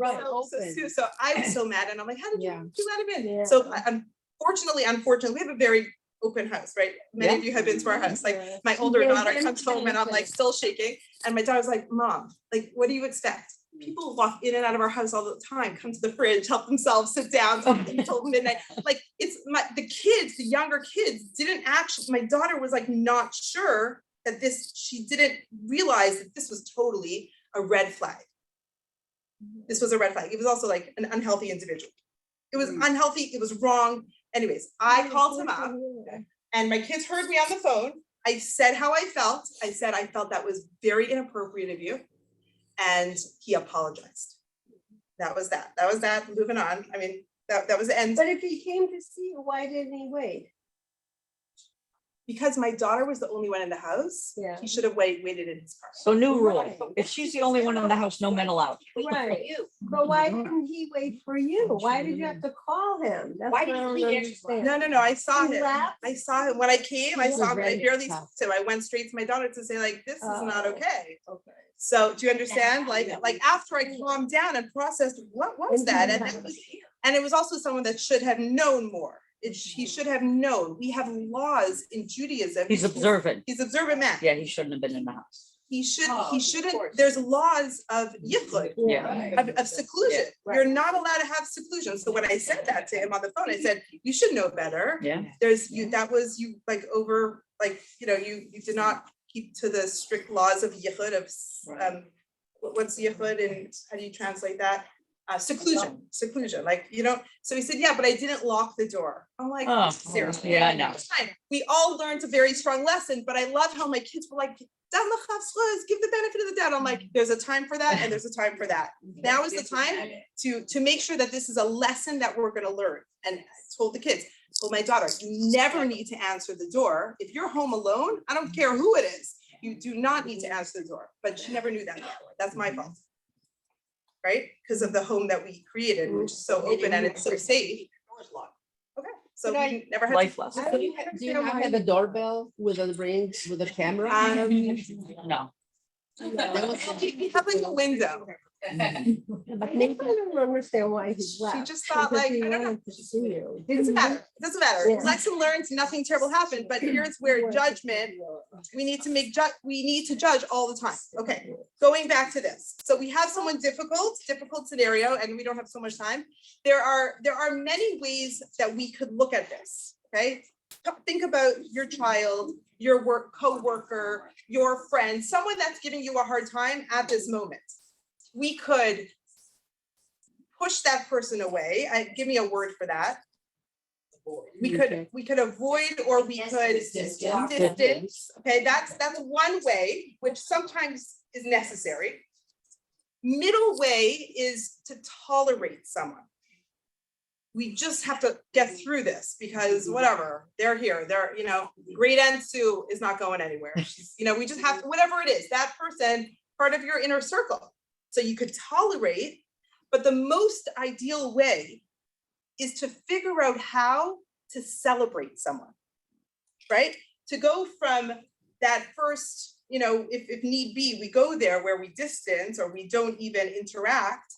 conversation. So I was so mad, and I'm like, how did you let him in? So unfortunately, we have a very open house, right? Many of you have been to our house. Like my older daughter comes home and I'm like still shaking. And my daughter's like, Mom, like, what do you expect? People walk in and out of our house all the time, come to the fridge, help themselves, sit down until midnight. Like it's the younger kids didn't actually, my daughter was like not sure that she didn't realize that this was totally a red flag. This was a red flag. It was also like an unhealthy individual. It was unhealthy, it was wrong. Anyways, I called him up and my kids heard me on the phone. I said how I felt. I said, I felt that was very inappropriate of you. And he apologized. That was that. Moving on. I mean, that was the end. But if he came to see you, why didn't he wait? Because my daughter was the only one in the house. He should have waited in his car. So new rule, if she's the only one in the house, no men allowed. Right. But why didn't he wait for you? Why did you have to call him? That's Why what I didn't don't he understand. No, I saw He him. left? I saw him. When I came, I saw him. I Right. barely spoke to him. I went straight to my daughter to say, like, this is not Oh. okay. Okay. So do you understand? Like after I calmed down and processed, what was that? And it was also someone that should have known more. He should have known. We have laws in Judaism. He's observant. He's observant man. Yeah, he shouldn't have been in the house. He shouldn't, there's laws of yichud, Yeah. of seclusion. You're not allowed to have seclusion. So when I said that to him on the phone, I said, you should know better. Yeah. You did not keep to the strict laws of yichud of, what's yichud and how do you translate that? Seclusion, like, you know, so he said, yeah, but I didn't lock the door. I'm like, seriously. Yeah, I know. Fine. We all learned a very strong lesson, but I love how my kids were like, Dan L'Chavschus, give the benefit of the doubt. I'm like, there's a time for that and there's a time for that. Now is the time to make sure that this is a lesson that we're gonna learn. And I told the kids, told my daughter, you never need to answer the door. If you're home alone, I don't care who it is, you do not need to answer the door. But she never knew that before. That's my fault. Right? Because of the home that we created, which is so open and it's so safe. Okay, so we never had. Life lesson. Do you not have a doorbell with a ring, with a camera? No. We have like a window. But maybe I don't understand why he left. She just thought like, because he I don't know. wanted to see you. It doesn't matter. It doesn't matter. Yeah. Lesson learned, nothing terrible happened, but here's where judgment, we need to judge all the time. Okay, going back to this. So we have someone difficult scenario, and we don't have so much time. There are many ways that we could look at this, okay? Think about your child, your co-worker, your friend, someone that's giving you a hard time at this moment. We could push that person away. Give me a word for that. We could avoid, or we could distance. Okay, that's one way, which sometimes is necessary. Middle way is to tolerate someone. We just have to get through this because whatever, they're here, great Aunt Sue is not going anywhere. She's, we just have to, whatever it is, that person, part of your inner circle. So you could tolerate, but the most ideal way is to figure out how to celebrate someone, right? To go from that first, if need be, we go there where we distance or we don't even interact.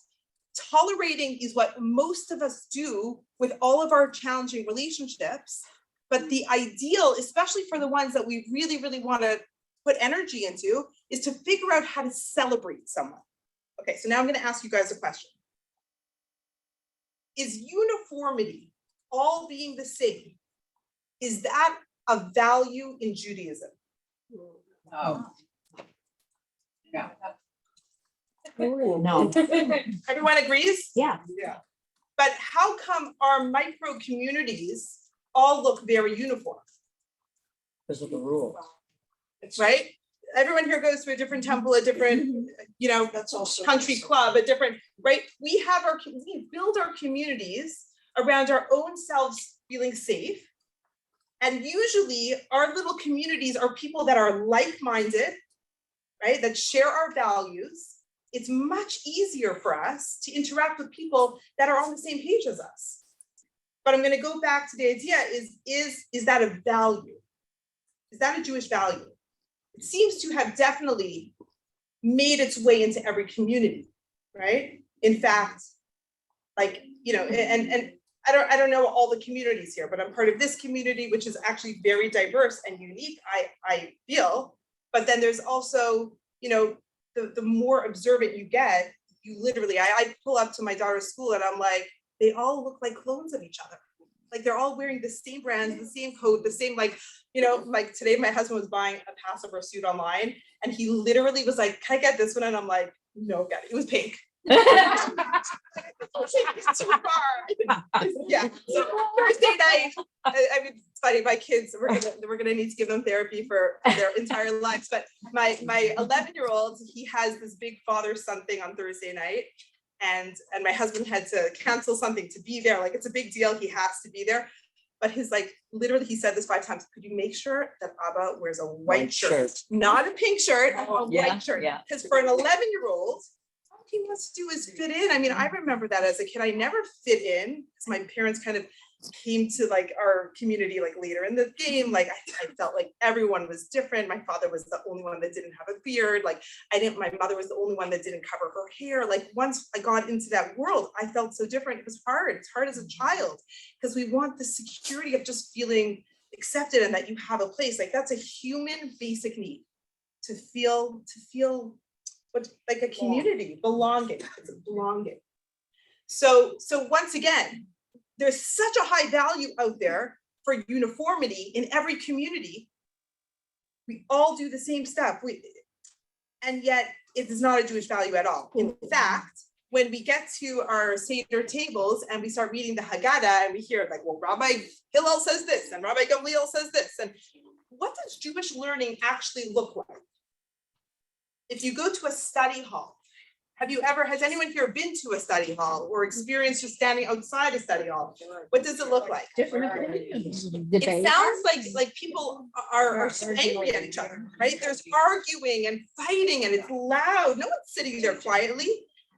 Tolerating is what most of us do with all of our challenging relationships. But the ideal, especially for the ones that we really, really want to put energy into, is to figure out how to celebrate someone. Okay, so now I'm going to ask you guys a question. Is uniformity, all being the same, is that a value in Judaism? No. No. Everyone agrees? Yeah. Yeah. But how come our micro communities all look very uniform? Because of the rules. Right? Everyone here goes to a different temple, a different, That's also. country club, a different, right? We build our communities around our own selves feeling safe. And usually our little communities are people that are like-minded, right? That share our values. It's much easier for us to interact with people that are on the same page as us. But I'm going to go back to the idea is that a value? Is that a Jewish value? It seems to have definitely made its way into every community, right? In fact, and I don't know all the communities here, but I'm part of this community, which is actually very diverse and unique, I feel. But then there's also, the more observant you get, you literally, I pull up to my daughter's school and I'm like, they all look like clones of each other. Like they're all wearing the same brands, the same coat, the same, like today my husband was buying a Passover suit online and he literally was like, can I get this one? And I'm like, no, God, it was pink. It's too far. Yeah. So Thursday night, I mean, it's funny, my kids, we're gonna need to give them therapy for their entire lives. But my 11-year-old, he has this big father-son thing on Thursday night. And my husband had to cancel something to be there. Like it's a big deal. He has to be there. But literally, he said this 5 times. Could you make sure that Abba wears a white shirt, not a pink shirt, a white shirt? Because for an 11-year-old, all he wants to do is fit in. I mean, I remember that as a kid. I never fit in because my parents kind of came to our community later in the game. I felt like everyone was different. My father was the only one that didn't have a beard. My mother was the only one that didn't cover her hair. Once I got into that world, I felt so different. It was hard. It's hard as a child because we want the security of just feeling accepted and that you have a place. That's a human basic need to feel what a community, belonging. It's a belonging. So once again, there's such a high value out there for uniformity in every community. We all do the same stuff. And yet it is not a Jewish value at all. In fact, when we get to our Seder tables and we start reading the Haggadah and we hear Rabbi Hillel says this and Rabbi Gamliel says this, and what does Jewish learning actually look like? If you go to a study hall, has anyone here been to a study hall or experienced just standing outside a study hall? What does it look like? It sounds like people are angry at each other, right? There's arguing and fighting and it's loud. No one's sitting there quietly.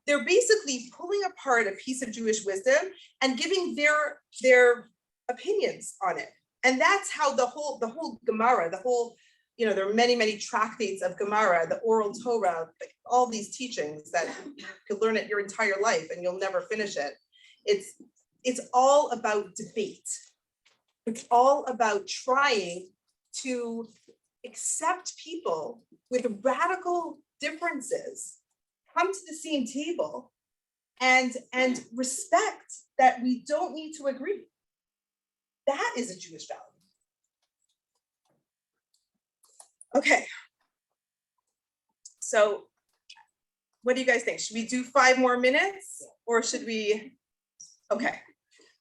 They're basically pulling apart a piece of Jewish wisdom and giving their opinions on it. And that's how the whole Gemara, the whole you know, there are many, many tractates of Gemara, the oral Torah, like all these teachings that you could learn it your entire life and you'll never finish it. It's all about debate. It's all about trying to accept people with radical differences, come to the same table and respect that we don't need to agree. That is a Jewish value. Okay. So what do you guys think? Should we do 5 more minutes or should we? Okay.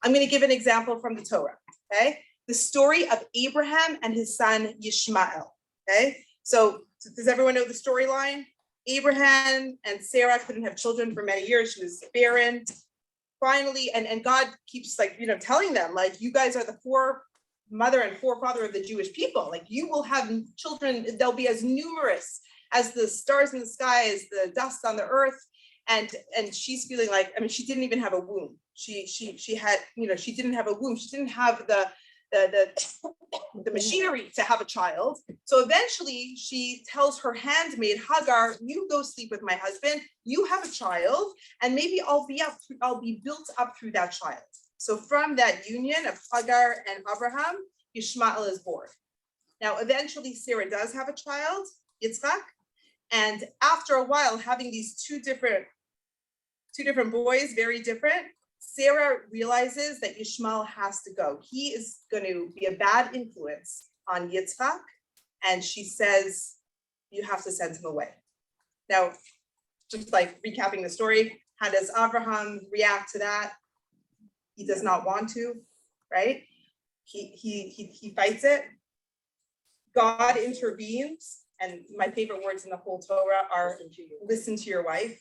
I'm going to give an example from the Torah. Okay. The story of Abraham and his son Yishmael. Okay. So does everyone know the storyline? Abraham and Sarah couldn't have children for many years. She was barren. Finally, and God keeps like, you know, telling them like, you guys are the mother and forefather of the Jewish people. Like you will have children, they'll be as numerous as the stars in the sky, as the dust on the earth. And she's feeling like, I mean, she didn't even have a womb. She had, you know, she didn't have a womb. She didn't have the machinery to have a child. So eventually she tells her handmaid Hagar, you go sleep with my husband, you have a child, and maybe I'll be built up through that child. So from that union of Hagar and Abraham, Yishmael is born. Now eventually Sarah does have a child, Yitzchak, and after a while having these two different boys, very different, Sarah realizes that Yishmael has to go. He is going to be a bad influence on Yitzchak, and she says, you have to send him away. Now, just like recapping the story, how does Abraham react to that? He does not want to, right? He fights it. God intervenes, and my favorite words in the whole Torah are listen to your wife.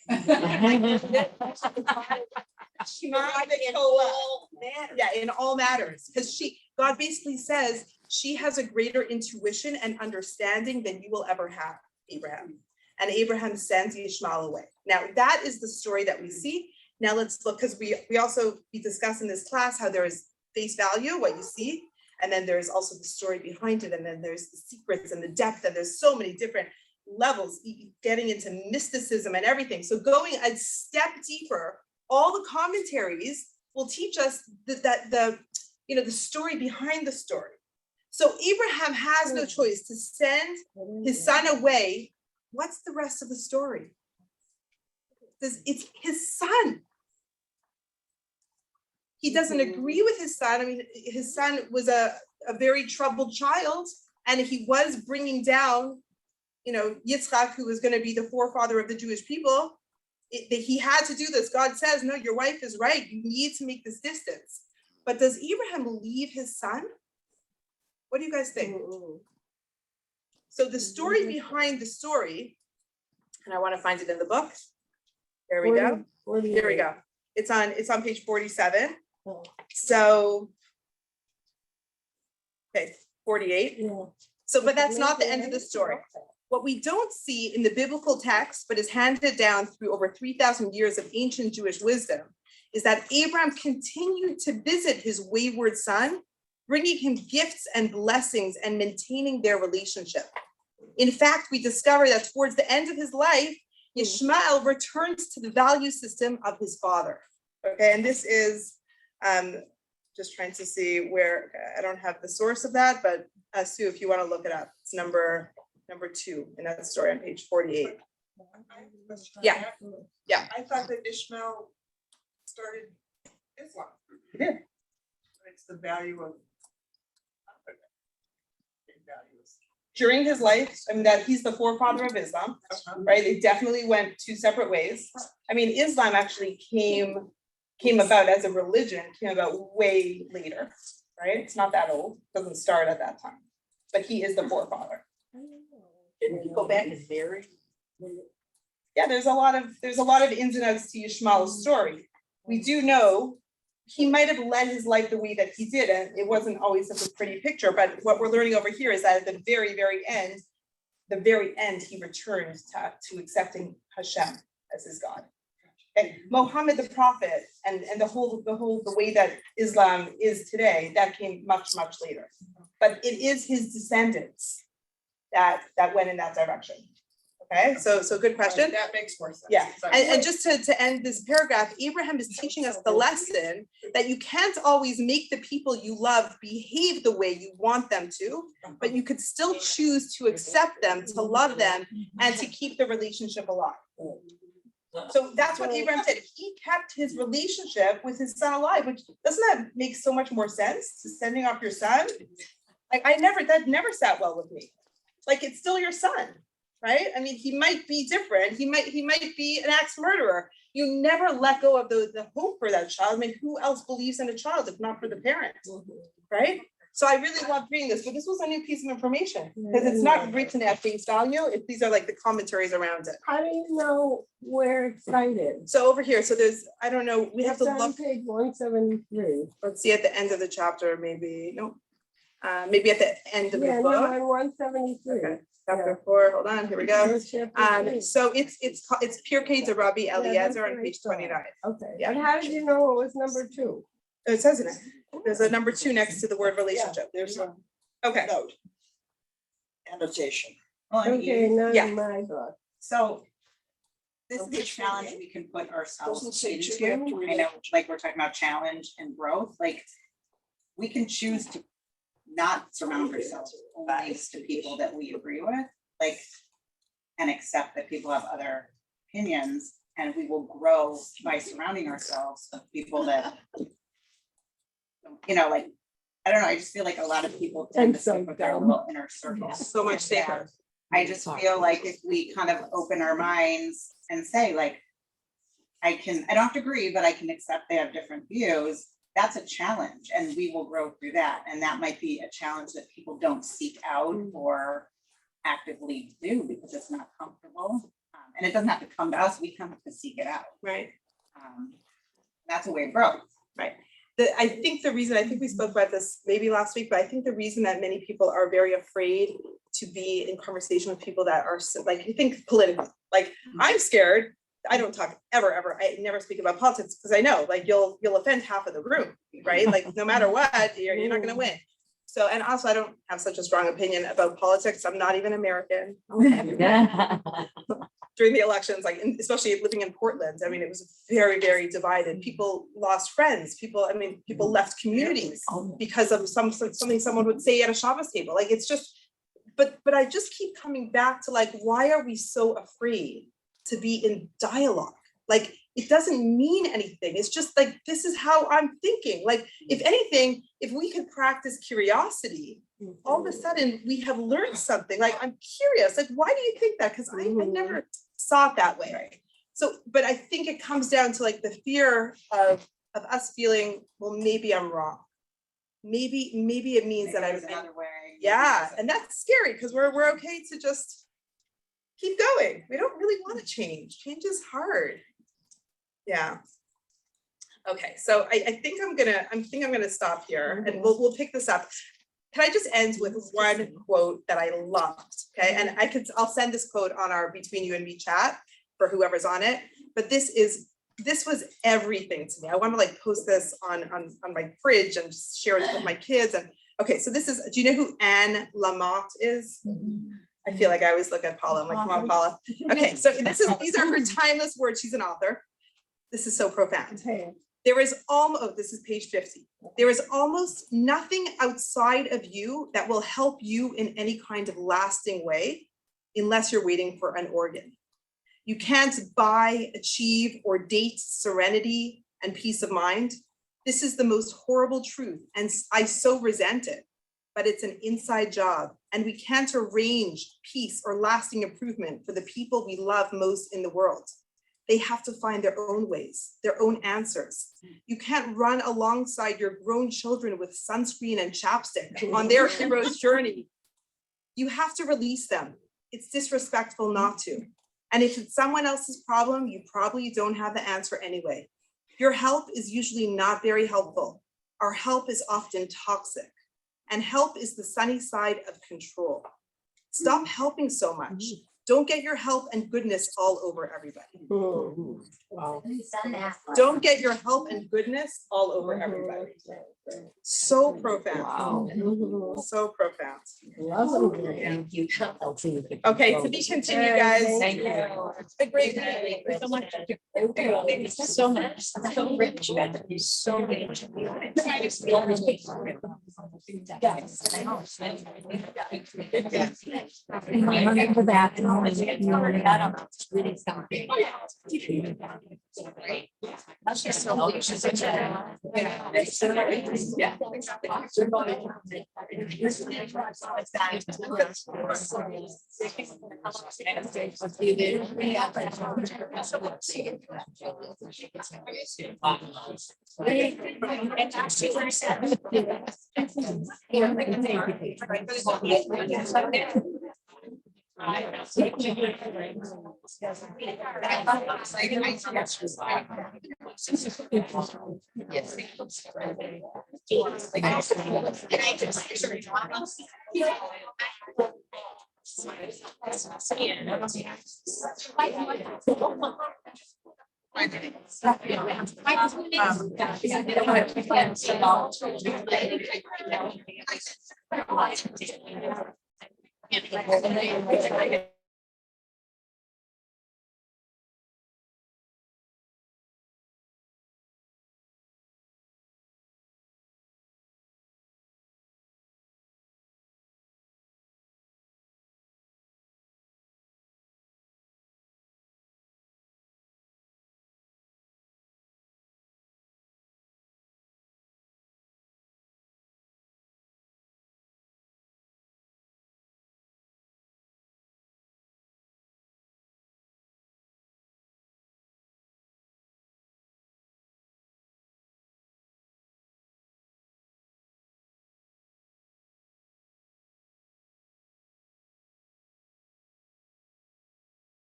Yeah, in all matters, because God basically says she has a greater intuition and understanding than you will ever have, Abraham. And Abraham sends Yishmael away. Now that is the story that we see. Now let's look, because we also discuss in this class how there is face value, what you see, and then there's also the story behind it, and then there's the secrets and the depth, and there's so many different levels, getting into mysticism and everything. So going a step deeper, all the commentaries will teach us that the story behind the story. So Abraham has no choice to send his son away. What's the rest of the story? It's his son. He doesn't agree with his son. I mean, his son was a very troubled child, and he was bringing down, Yitzchak, who was going to be the forefather of the Jewish people. He had to do this. God says, no, your wife is right. You need to make this distance. But does Abraham leave his son? What do you guys think? So the story behind the story, and I want to find it in the book. There we go. There we go. It's on page 47. So, okay, 48. So, but that's not the end of the story. What we don't see in the biblical text, but is handed down through over 3,000 years of ancient Jewish wisdom, is that Abraham continued to visit his wayward son, bringing him gifts and blessings and maintaining their relationship. In fact, we discover that towards the end of his life, Yishmael returns to the value system of his father. Okay, and this is just trying to see where, I don't have the source of that, but Sue, if you want to look it up, it's number 2 in that story on page 48. Yeah. I thought that Ishmael started Islam. Yeah. It's the value of during his life, I mean, that he's the forefather of Islam, right? They definitely went 2 separate ways. I mean, Islam actually came about as a religion, came about way later, right? It's not that old, doesn't start at that time, but he is the forefather. Didn't he go back and marry? Yeah, there's a lot of ins and outs to Yishmael's story. We do know he might have led his life the way that he did, and it wasn't always such a pretty picture. But what we're learning over here is that at the very, very end, he returned to accepting Hashem as his God. Okay. Muhammad the prophet and the way that Islam is today, that came much, much later. But it is his descendants that went in that direction. Okay, so good question. That makes more sense. Yeah, and just to end this paragraph, Abraham is teaching us the lesson that you can't always make the people you love behave the way you want them to, but you could still choose to accept them, to love them, and to keep the relationship alive. So that's what Abraham said. He kept his relationship with his son alive, which doesn't that make so much more sense to sending off your son? Like that never sat well with me. Like, it's still your son. Right? I mean, he might be different. He might be an axe murderer. You never let go of the hope for that child. I mean, who else believes in a child if not for the parent? Right? So I really loved reading this, but this was a new piece of information because it's not written at face value. These are like the commentaries around it. How do you know where it's cited? So over here, so there's, I don't know, we have to It's on look. page 173. Let's see at the end of the chapter, maybe, no. Maybe at the end of the Yeah, no, book. on 173. Okay. Chapter 4, hold on, here we go. First chapter three. So it's Pirkei de Rabbi Eliezer on page 29. Okay, Yeah. and how did you know it was number 2? It says in it. There's a number 2 next to the word relationship. There's a Okay. note. Annotation. Okay, not Yeah. in my book. So this is a challenge we can put ourselves Doesn't say into. you have to I know, like we're talking about challenge and growth, like we can choose to not surround ourselves only to people that we agree with, like, and accept that people have other opinions, and we will grow by surrounding ourselves with people that, you know, like, I don't know, I just feel like a lot of people tend to stick with their little inner circles. So much safer. I just feel like if we kind of open our minds and say like, I don't have to agree, but I can accept they have different views, that's a challenge and we will grow through that. And that might be a challenge that people don't seek out or actively do because it's not comfortable. And it doesn't have to come to us, we kind of have to seek it out. Right. That's a way of growth. Right. I think we spoke about this maybe last week, but I think the reason that many people are very afraid to be in conversation with people that are like, you think politically, like I'm scared. I don't talk ever. I never speak about politics because I know like you'll offend half of the room, right? Like no matter what, you're not going to win. So, and also I don't have such a strong opinion about politics. I'm not even American. During the elections, like especially living in Portland, I mean, it was very, very divided. People lost friends. People left communities because of something someone would say at a Shabbos table. Like it's just, but I just keep coming back to like, why are we so afraid to be in dialogue? Like it doesn't mean anything. It's just like, this is how I'm thinking. Like, if anything, if we could practice curiosity, all of a sudden we have learned something. Like, I'm curious, like, why do you think that? Because I never saw it that way. So, but I think it comes down to like the fear of us feeling, well, maybe I'm wrong. Maybe it means that There's another way. yeah. And that's scary because we're okay to just keep going. We don't really want to change. Change is hard. Yeah. Okay, so I think I'm gonna stop here and we'll pick this up. Can I just end with one quote that I loved? Okay, and I'll send this quote on our Between You and Me chat for whoever's on it. But this was everything to me. I want to like post this on my fridge and just share it with my kids. And okay, so this is, do you know who Anne Lamott is? I feel like I always look at Paula. I'm like, come on, Paula. Okay, so these are her timeless words. She's an author. This is so profound. There is almost, this is page 50. There is almost nothing outside of you that will help you in any kind of lasting way unless you're waiting for an organ. You can't buy, achieve, or date serenity and peace of mind. This is the most horrible truth, and I so resent it, but it's an inside job, and we can't arrange peace or lasting improvement for the people we love most in the world. They have to find their own ways, their own answers. You can't run alongside your grown children with sunscreen and chapstick on their hero's journey. You have to release them. It's disrespectful not to. And if it's someone else's problem, you probably don't have the answer anyway. Your help is usually not very helpful. Our help is often toxic. And help is the sunny side of control. Stop helping so much. Don't get your help and goodness all over everybody. Wow. Done that. Don't get your help and goodness all over everybody. So profound. So profound. Thank you. Okay, to be continued, guys. Thank you. It's been great meeting you. So much. Thank you so much. So rich. So rich. I remember that. And always getting over that. I'm really something. That's just so. Yeah.